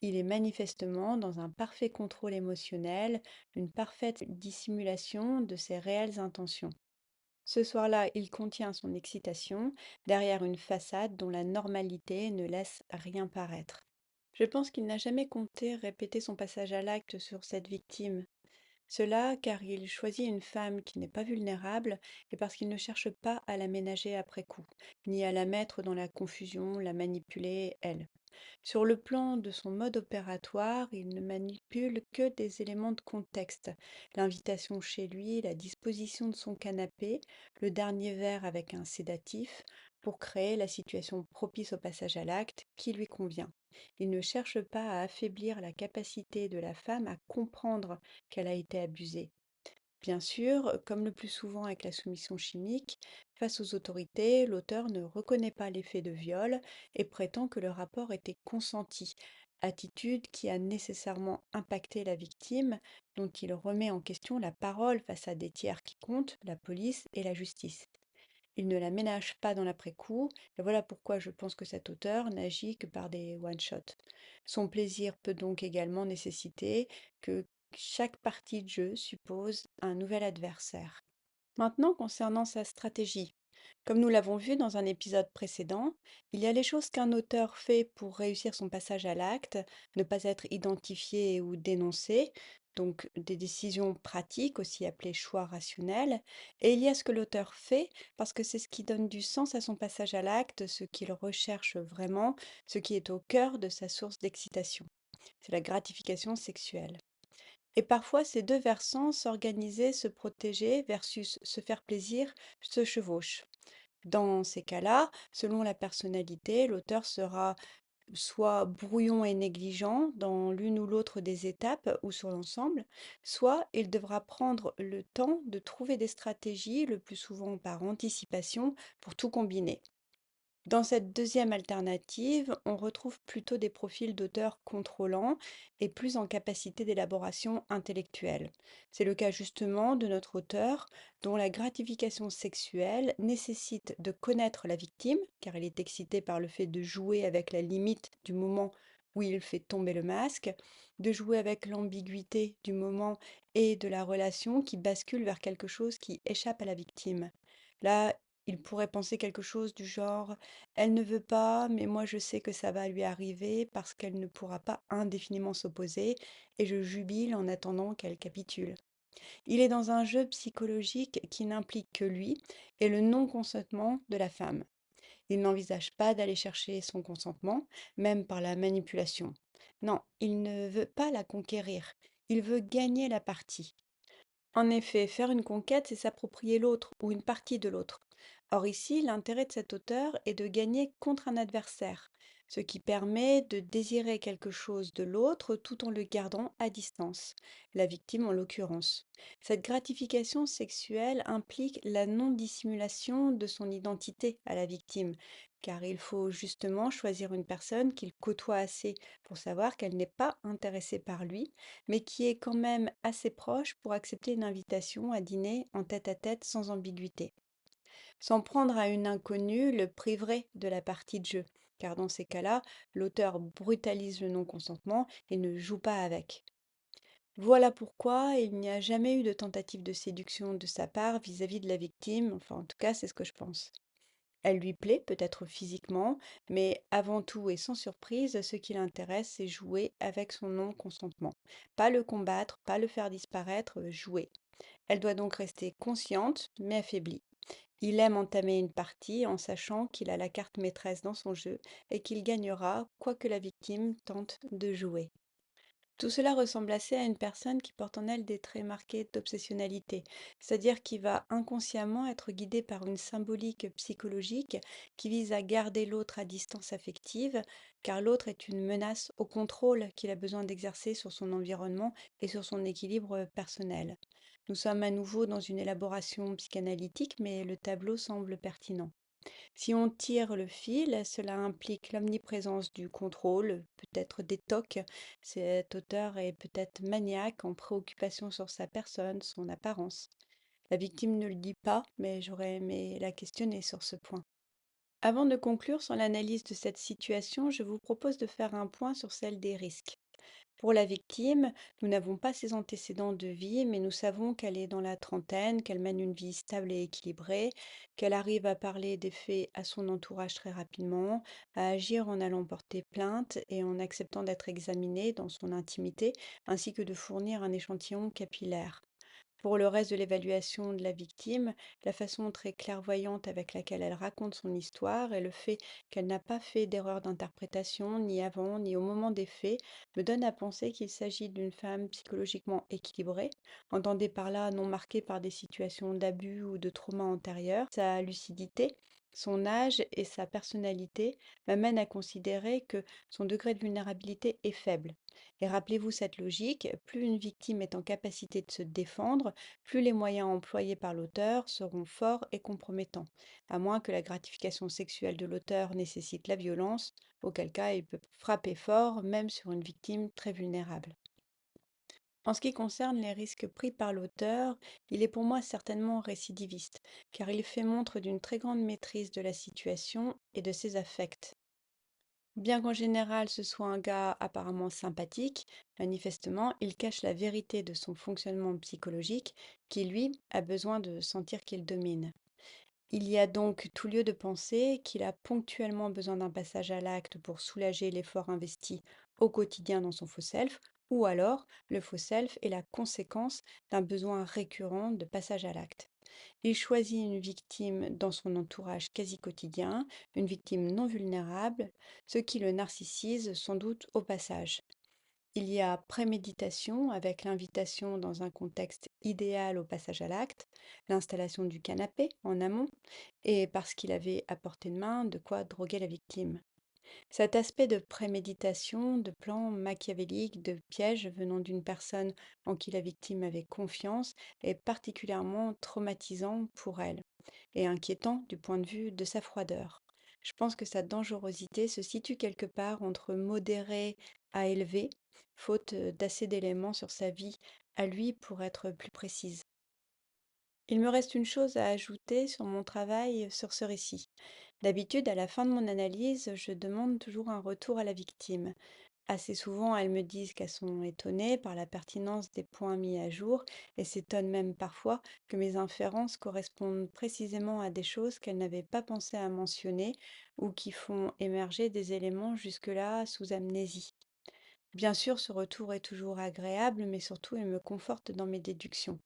Speaker 2: Il est manifestement dans un parfait contrôle émotionnel, une parfaite dissimulation de ses réelles intentions. Ce soir-là, il contient son excitation derrière une façade dont la normalité ne laisse rien paraître. Je pense qu'il n'a jamais compté répéter son passage à l'acte sur cette victime. Cela car il choisit une femme qui n'est pas vulnérable et parce qu'il ne cherche pas à la ménager après coup, ni à la mettre dans la confusion, la manipuler, elle. Sur le plan de son mode opératoire, il ne manipule que des éléments de contexte. L'invitation chez lui, la disposition de son canapé, le dernier verre avec un sédatif, pour créer la situation propice au passage à l'acte qui lui convient. Il ne cherche pas à affaiblir la capacité de la femme à comprendre qu'elle a été abusée. Bien sûr, comme le plus souvent avec la soumission chimique, face aux autorités, l'auteur ne reconnaît pas l'effet de viol et prétend que le rapport était consenti, attitude qui a nécessairement impacté la victime, dont il remet en question la parole face à des tiers qui comptent, la police et la justice. Il ne la ménage pas dans l'après-coup, et voilà pourquoi je pense que cet auteur n'agit que par des one-shots. Son plaisir peut donc également nécessiter que chaque partie de jeu suppose un nouvel adversaire. Maintenant, concernant sa stratégie. Comme nous l'avons vu dans un épisode précédent, il y a les choses qu'un auteur fait pour réussir son passage à l'acte, ne pas être identifié ou dénoncé, donc des décisions pratiques, aussi appelées choix rationnels, et il y a ce que l'auteur fait parce que c'est ce qui donne du sens à son passage à l'acte, ce qu'il recherche vraiment, ce qui est au cœur de sa source d'excitation. C'est la gratification sexuelle. Et parfois, ces deux versants, s'organiser, se protéger versus se faire plaisir, se chevauchent. Dans ces cas-là, selon la personnalité, l'auteur sera soit brouillon et négligent dans l'une ou l'autre des étapes ou sur l'ensemble, soit il devra prendre le temps de trouver des stratégies, le plus souvent par anticipation, pour tout combiner. Dans cette deuxième alternative, on retrouve plutôt des profils d'auteurs contrôlants et plus en capacité d'élaboration intellectuelle. C'est le cas justement de notre auteur, dont la gratification sexuelle nécessite de connaître la victime, car il est excité par le fait de jouer avec la limite du moment où il fait tomber le masque, de jouer avec l'ambiguïté du moment et de la relation qui bascule vers quelque chose qui échappe à la victime. Là, il pourrait penser quelque chose du genre: elle ne veut pas, mais moi je sais que ça va lui arriver parce qu'elle ne pourra pas indéfiniment s'opposer et je jubile en attendant qu'elle capitule. Il est dans un jeu psychologique qui n'implique que lui et le non-consentement de la femme. Il n'envisage pas d'aller chercher son consentement, même par la manipulation. Non, il ne veut pas la conquérir, il veut gagner la partie. En effet, faire une conquête, c'est s'approprier l'autre ou une partie de l'autre. Or ici, l'intérêt de cet auteur est de gagner contre un adversaire, ce qui permet de désirer quelque chose de l'autre tout en le gardant à distance, la victime en l'occurrence. Cette gratification sexuelle implique la non-dissimulation de son identité à la victime, car il faut justement choisir une personne qu'il côtoie assez pour savoir qu'elle n'est pas intéressée par lui mais qui est quand même assez proche pour accepter une invitation à dîner en tête-à-tête sans ambiguïté. S'en prendre à une inconnue le priverait de la partie de jeu, car dans ces cas-là, l'auteur brutalise le non-consentement et ne joue pas avec. Voilà pourquoi il n'y a jamais eu de tentative de séduction de sa part vis-à-vis de la victime, enfin en tout cas c'est ce que je pense. Elle lui plaît, peut-être physiquement, mais avant tout et sans surprise, ce qui l'intéresse, c'est jouer avec son non-consentement. Pas le combattre, pas le faire disparaître, jouer. Elle doit donc rester consciente, mais affaiblie. Il aime entamer une partie en sachant qu'il a la carte maîtresse dans son jeu et qu'il gagnera quoi que la victime tente de jouer. Tout cela ressemble assez à une personne qui porte en elle des traits marqués d'obsessionnalité, c'est-à-dire qui va inconsciemment être guidée par une symbolique psychologique qui vise à garder l'autre à distance affective, car l'autre est une menace au contrôle qu'il a besoin d'exercer sur son environnement et sur son équilibre personnel. Nous sommes à nouveau dans une élaboration psychanalytique, mais le tableau semble pertinent. Si on tire le fil, cela implique l'omniprésence du contrôle, peut-être des tocs. Cet auteur est peut-être maniaque en préoccupation sur sa personne, son apparence. La victime ne le dit pas, mais j'aurais aimé la questionner sur ce point. Avant de conclure sur l'analyse de cette situation, je vous propose de faire un point sur celle des risques. Pour la victime, nous n'avons pas ses antécédents de vie, mais nous savons qu'elle est dans la trentaine, qu'elle mène une vie stable et équilibrée, qu'elle arrive à parler des faits à son entourage très rapidement, à agir en allant porter plainte et en acceptant d'être examinée dans son intimité, ainsi que de fournir un échantillon capillaire. Pour le reste de l'évaluation de la victime, la façon très clairvoyante avec laquelle elle raconte son histoire et le fait qu'elle n'a pas fait d'erreur d'interprétation ni avant ni au moment des faits me donne à penser qu'il s'agit d'une femme psychologiquement équilibrée. Entendez par là non marquée par des situations d'abus ou de trauma antérieurs. Sa lucidité, son âge et sa personnalité m'amènent à considérer que son degré de vulnérabilité est faible. Et rappelez-vous cette logique, plus une victime est en capacité de se défendre, plus les moyens employés par l'auteur seront forts et compromettants, à moins que la gratification sexuelle de l'auteur nécessite la violence, auquel cas il peut frapper fort, même sur une victime très vulnérable. En ce qui concerne les risques pris par l'auteur, il est pour moi certainement récidiviste, car il fait montre d'une très grande maîtrise de la situation et de ses affects. Bien qu'en général ce soit un gars apparemment sympathique, manifestement, il cache la vérité de son fonctionnement psychologique qui, lui, a besoin de sentir qu'il domine. Il y a donc tout lieu de penser qu'il a ponctuellement besoin d'un passage à l'acte pour soulager l'effort investi au quotidien dans son faux self, ou alors le faux self est la conséquence d'un besoin récurrent de passage à l'acte. Il choisit une victime dans son entourage quasi quotidien, une victime non vulnérable, ce qui le narcissise sans doute au passage. Il y a préméditation avec l'invitation dans un contexte idéal au passage à l'acte, l'installation du canapé en amont, et parce qu'il avait à portée de main de quoi droguer la victime. Cet aspect de préméditation, de plan machiavélique, de piège venant d'une personne en qui la victime avait confiance est particulièrement traumatisant pour elle et inquiétant du point de vue de sa froideur. Je pense que sa dangerosité se situe quelque part entre modéré à élevé, faute d'assez d'éléments sur sa vie à lui pour être plus précise. Il me reste une chose à ajouter sur mon travail sur ce récit. D'habitude, à la fin de mon analyse, je demande toujours un retour à la victime. Assez souvent, elles me disent qu'elles sont étonnées par la pertinence des points mis à jour et s'étonnent même parfois que mes inférences correspondent précisément à des choses qu'elles n'avaient pas pensé à mentionner ou qui font émerger des éléments jusque-là sous amnésie. Bien sûr, ce retour est toujours agréable, mais surtout il me conforte dans mes déductions.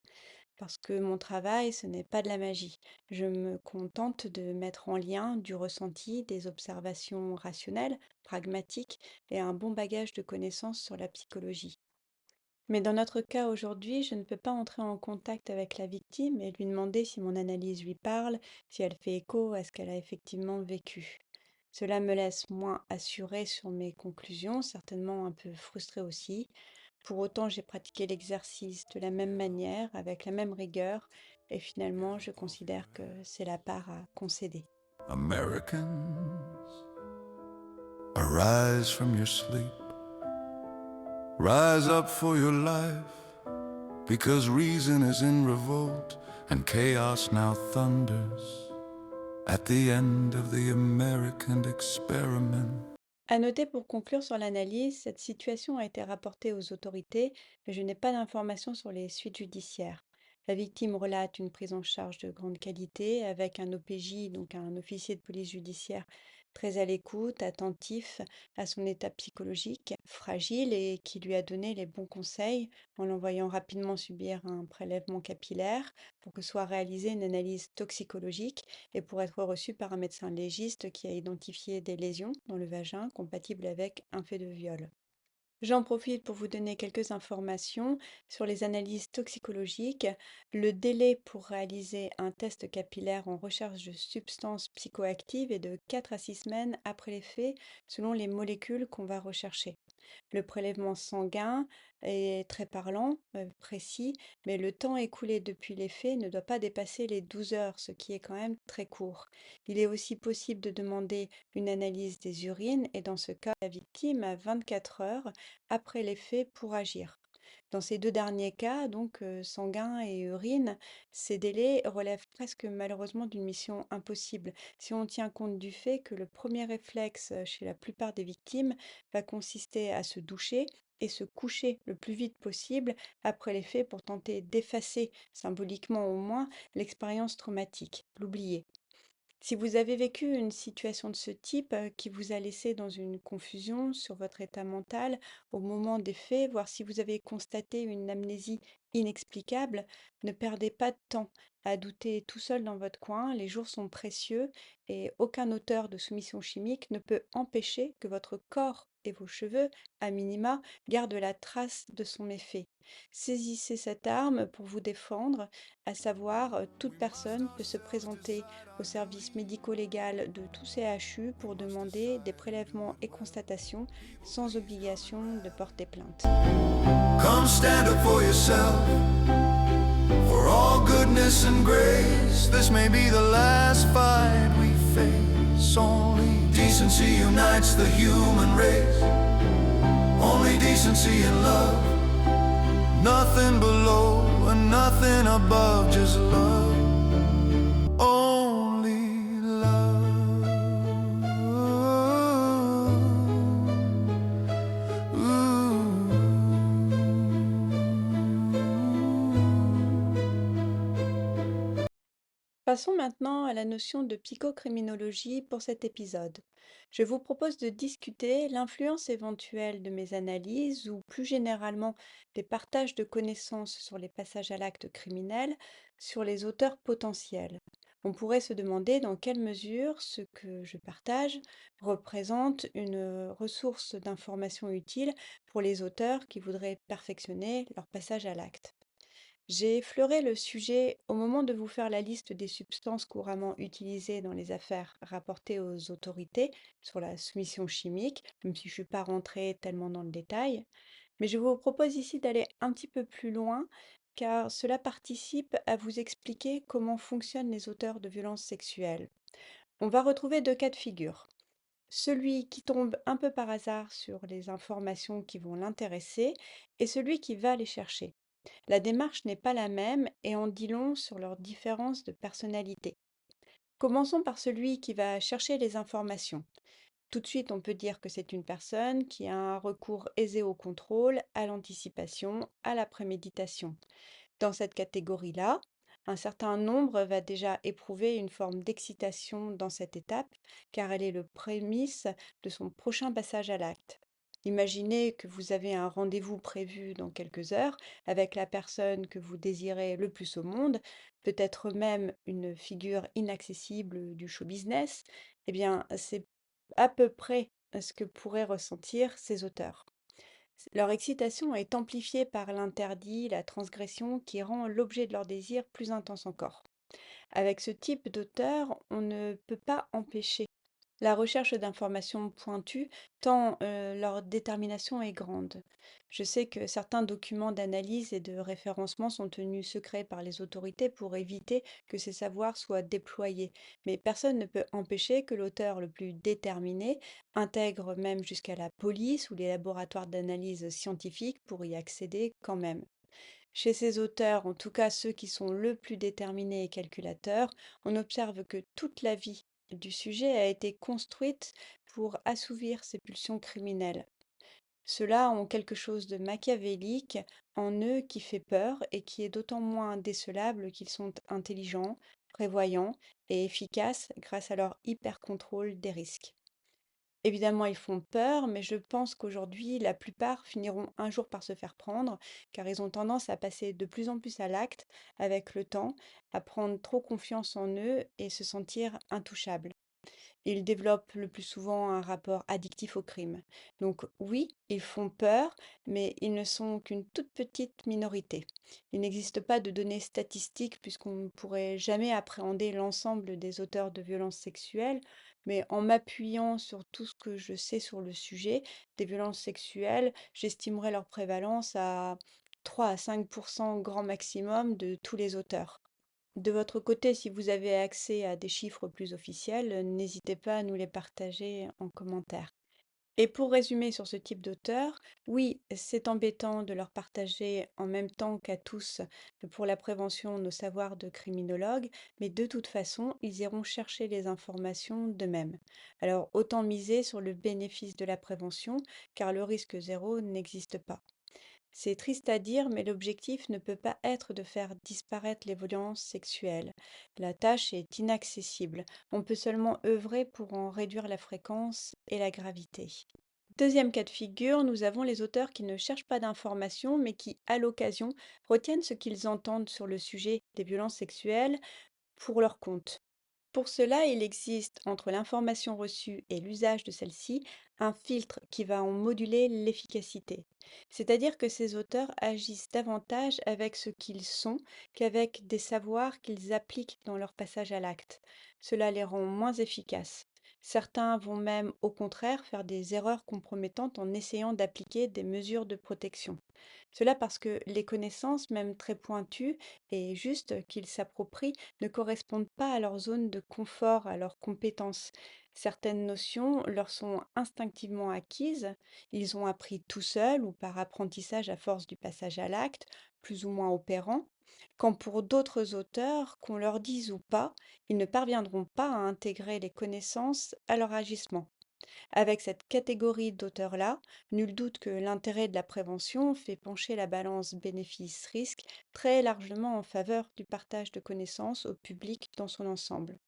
Speaker 2: Parce que mon travail, ce n'est pas de la magie. Je me contente de mettre en lien du ressenti, des observations rationnelles, pragmatiques et un bon bagage de connaissances sur la psychologie. Mais dans notre cas aujourd'hui, je ne peux pas entrer en contact avec la victime et lui demander si mon analyse lui parle, si elle fait écho à ce qu'elle a effectivement vécu. Cela me laisse moins assurée sur mes conclusions, certainement un peu frustrée aussi. Pour autant, j'ai pratiqué l'exercice de la même manière, avec la même rigueur, et finalement, je considère que c'est la part à concéder.
Speaker 1: Americans, arise from your sleep. Rise up for your life, because reason is in revolt and chaos now thunders. at the end of the American experiment.
Speaker 2: À noter pour conclure sur l'analyse, cette situation a été rapportée aux autorités, mais je n'ai pas d'informations sur les suites judiciaires. La victime relate une prise en charge de grande qualité avec un OPJ, donc un officier de police judiciaire, très à l'écoute, attentif à son état psychologique, fragile et qui lui a donné les bons conseils en l'envoyant rapidement subir un prélèvement capillaire pour que soit réalisée une analyse toxicologique et pour être reçu par un médecin légiste qui a identifié des lésions dans le vagin compatibles avec un fait de viol. J'en profite pour vous donner quelques informations sur les analyses toxicologiques. Le délai pour réaliser un test capillaire en recherche de substances psychoactives est de 4 à 6 semaines après les faits, selon les molécules qu'on va rechercher. Le prélèvement sanguin est très parlant, précis, mais le temps écoulé depuis les faits ne doit pas dépasser les 12 heures, ce qui est quand même très court. Il est aussi possible de demander une analyse des urines et dans ce cas, la victime a 24 heures après les faits pour agir. Dans ces deux derniers cas, donc sanguin et urine, ces délais relèvent presque malheureusement d'une mission impossible si on tient compte du fait que le premier réflexe chez la plupart des victimes va consister à se doucher et se coucher le plus vite possible après les faits pour tenter d'effacer, symboliquement au moins, l'expérience traumatique, l'oublier. Si vous avez vécu une situation de ce type, qui vous a laissé dans une confusion sur votre état mental au moment des faits, voire si vous avez constaté une amnésie inexplicable, ne perdez pas de temps à douter tout seul dans votre coin. Les jours sont précieux et aucun auteur de soumission chimique ne peut empêcher que votre corps et vos cheveux, à minima, gardent la trace de son méfait. Saisissez cette arme pour vous défendre, à savoir, toute personne peut se présenter au service médico-légal de tout CHU pour demander des prélèvements et constatations sans obligation de porter plainte.
Speaker 1: Come stand up for yourself, for all goodness and grace. This may be the last fight we face. Only decency unites the human race. Only decency and love. Nothing below and nothing above, just love. Only love.
Speaker 2: Passons maintenant à la notion de psychocriminologie pour cet épisode. Je vous propose de discuter l'influence éventuelle de mes analyses ou plus généralement des partages de connaissances sur les passages à l'acte criminel sur les auteurs potentiels. On pourrait se demander dans quelle mesure ce que je partage représente une ressource d'information utile pour les auteurs qui voudraient perfectionner leur passage à l'acte. J'ai effleuré le sujet au moment de vous faire la liste des substances couramment utilisées dans les affaires rapportées aux autorités sur la soumission chimique, même si je ne suis pas rentrée tellement dans le détail. Mais je vous propose ici d'aller un petit peu plus loin, car cela participe à vous expliquer comment fonctionnent les auteurs de violences sexuelles. On va retrouver deux cas de figure. Celui qui tombe un peu par hasard sur les informations qui vont l'intéresser et celui qui va les chercher. La démarche n'est pas la même et en dit long sur leur différence de personnalité. Commençons par celui qui va chercher les informations. Tout de suite, on peut dire que c'est une personne qui a un recours aisé au contrôle, à l'anticipation, à la préméditation. Dans cette catégorie-là, un certain nombre va déjà éprouver une forme d'excitation dans cette étape, car elle est le prémisse de son prochain passage à l'acte. Imaginez que vous avez un rendez-vous prévu dans quelques heures avec la personne que vous désirez le plus au monde, peut-être même une figure inaccessible du show business. Eh bien, c'est à peu près ce que pourraient ressentir ces auteurs. Leur excitation est amplifiée par l'interdit, la transgression qui rend l'objet de leur désir plus intense encore. Avec ce type d'auteur, on ne peut pas empêcher la recherche d'informations pointues tant leur détermination est grande. Je sais que certains documents d'analyse et de référencement sont tenus secrets par les autorités pour éviter que ces savoirs soient déployés, mais personne ne peut empêcher que l'auteur le plus déterminé intègre même jusqu'à la police ou les laboratoires d'analyse scientifique pour y accéder quand même. Chez ces auteurs, en tout cas ceux qui sont le plus déterminés et calculateurs, on observe que toute la vie du sujet a été construite pour assouvir ses pulsions criminelles. Ceux-là ont quelque chose de machiavélique en eux qui fait peur et qui est d'autant moins décelable qu'ils sont intelligents, prévoyants et efficaces grâce à leur hyper-contrôle des risques. Évidemment, ils font peur, mais je pense qu'aujourd'hui, la plupart finiront un jour par se faire prendre, car ils ont tendance à passer de plus en plus à l'acte avec le temps, à prendre trop confiance en eux et se sentir intouchables. Ils développent le plus souvent un rapport addictif au crime. Donc oui, ils font peur, mais ils ne sont qu'une toute petite minorité. Il n'existe pas de données statistiques puisqu'on ne pourrait jamais appréhender l'ensemble des auteurs de violences sexuelles, mais en m'appuyant sur tout ce que je sais sur le sujet des violences sexuelles, j'estimerais leur prévalence à 3 à 5 grand maximum de tous les auteurs. De votre côté, si vous avez accès à des chiffres plus officiels, n'hésitez pas à nous les partager en commentaire. Et pour résumer sur ce type d'auteur, oui, c'est embêtant de leur partager en même temps qu'à tous pour la prévention nos savoirs de criminologues, mais de toute façon, ils iront chercher les informations d'eux-mêmes. Alors autant miser sur le bénéfice de la prévention, car le risque zéro n'existe pas. C'est triste à dire, mais l'objectif ne peut pas être de faire disparaître les violences sexuelles. La tâche est inaccessible. On peut seulement œuvrer pour en réduire la fréquence et la gravité. Deuxième cas de figure, nous avons les auteurs qui ne cherchent pas d'informations, mais qui, à l'occasion, retiennent ce qu'ils entendent sur le sujet des violences sexuelles pour leur compte. Pour cela, il existe entre l'information reçue et l'usage de celle-ci un filtre qui va en moduler l'efficacité. C'est-à-dire que ces auteurs agissent davantage avec ce qu'ils sont qu'avec des savoirs qu'ils appliquent dans leur passage à l'acte. Cela les rend moins efficaces. Certains vont même, au contraire, faire des erreurs compromettantes en essayant d'appliquer des mesures de protection. Cela parce que les connaissances, même très pointues et justes qu'ils s'approprient, ne correspondent pas à leur zone de confort, à leurs compétences. Certaines notions leur sont instinctivement acquises, ils ont appris tout seuls ou par apprentissage à force du passage à l'acte, plus ou moins opérant, quand pour d'autres auteurs, qu'on leur dise ou pas, ils ne parviendront pas à intégrer les connaissances à leur agissement. Avec cette catégorie d'auteurs-là, nul doute que l'intérêt de la prévention fait pencher la balance bénéfice-risque très largement en faveur du partage de connaissances au public dans son ensemble.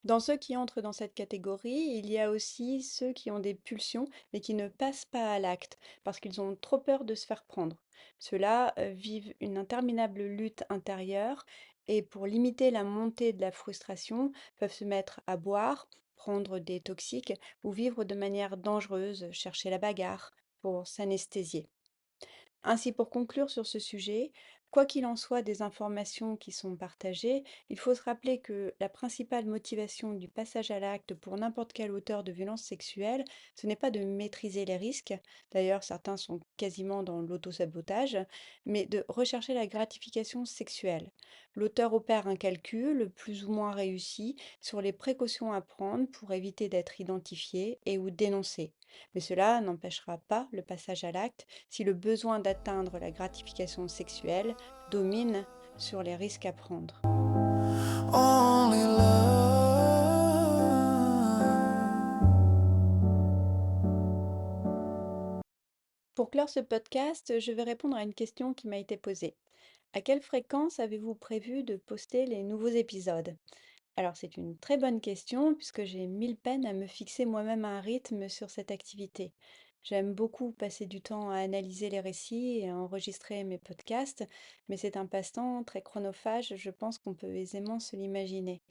Speaker 2: Dans ceux qui entrent dans cette catégorie, il y a aussi ceux qui ont des pulsions mais qui ne passent pas à l'acte parce qu'ils ont trop peur de se faire prendre. Ceux-là vivent une interminable lutte intérieure et pour limiter la montée de la frustration, peuvent se mettre à boire, prendre des toxiques ou vivre de manière dangereuse, chercher la bagarre pour s'anesthésier. Ainsi, pour conclure sur ce sujet, quoi qu'il en soit des informations qui sont partagées, il faut se rappeler que la principale motivation du passage à l'acte pour n'importe quel auteur de violence sexuelle, ce n'est pas de maîtriser les risques, d'ailleurs certains sont quasiment dans l'autosabotage, mais de rechercher la gratification sexuelle. L'auteur opère un calcul, plus ou moins réussi, sur les précautions à prendre pour éviter d'être identifié et ou dénoncé. Mais cela n'empêchera pas le passage à l'acte si le besoin d'atteindre la gratification sexuelle domine sur les risques à prendre.
Speaker 1: Only love.
Speaker 2: Pour clore ce podcast, je vais répondre à une question qui m'a été posée. À quelle fréquence avez-vous prévu de poster les nouveaux épisodes? Alors c'est une très bonne question puisque j'ai mille peines à me fixer moi-même un rythme sur cette activité. J'aime beaucoup passer du temps à analyser les récits et à enregistrer mes podcasts, mais c'est un passe-temps très chronophage, je pense qu'on peut aisément se l'imaginer.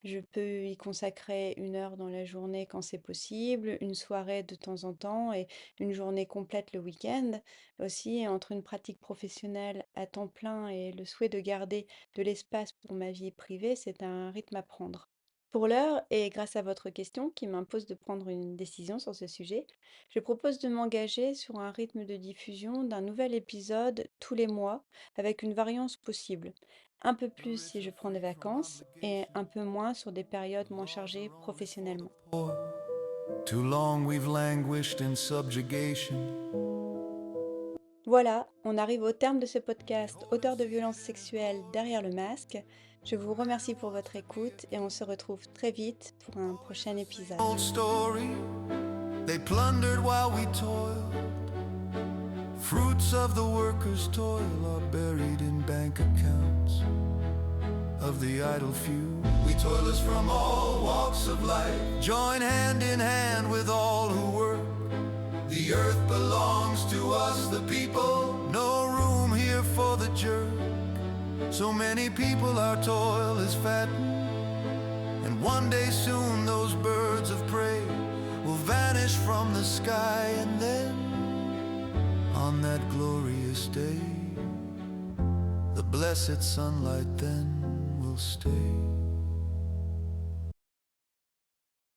Speaker 2: Je peux y consacrer une heure dans la journée quand c'est possible, une soirée de temps en temps et une journée complète le week-end. Aussi, entre une pratique professionnelle à temps plein et le souhait de garder de l'espace pour ma vie privée, c'est un rythme à prendre. Pour l'heure, et grâce à votre question qui m'impose de prendre une décision sur ce sujet, je propose de m'engager sur un rythme de diffusion d'un nouvel épisode tous les mois, avec une variance possible. Un peu
Speaker 1: The
Speaker 2: plus
Speaker 1: rich
Speaker 2: si je
Speaker 1: are
Speaker 2: prends des
Speaker 1: free from
Speaker 2: vacances et un
Speaker 1: obligation.
Speaker 2: peu moins sur des périodes
Speaker 1: The
Speaker 2: moins
Speaker 1: laws
Speaker 2: chargées
Speaker 1: are only for the
Speaker 2: professionnellement.
Speaker 1: poor. Too long we've languished in subjugation.
Speaker 2: Voilà, on arrive au terme de ce podcast Auteur de violences sexuelles derrière le masque. Je vous remercie pour votre écoute et on se retrouve très vite pour un prochain épisode.
Speaker 1: Old story, they plundered while we toiled. Fruits of the workers' toil are buried in bank accounts of the idle few. We toilers from all walks of life join hand in hand with all who work. The earth belongs to us, the people. No room here for the jerk. So many people, our toil is fattened. And one day soon those birds of prey will vanish from the sky. And then, on that glorious day, the blessed sunlight then will stay.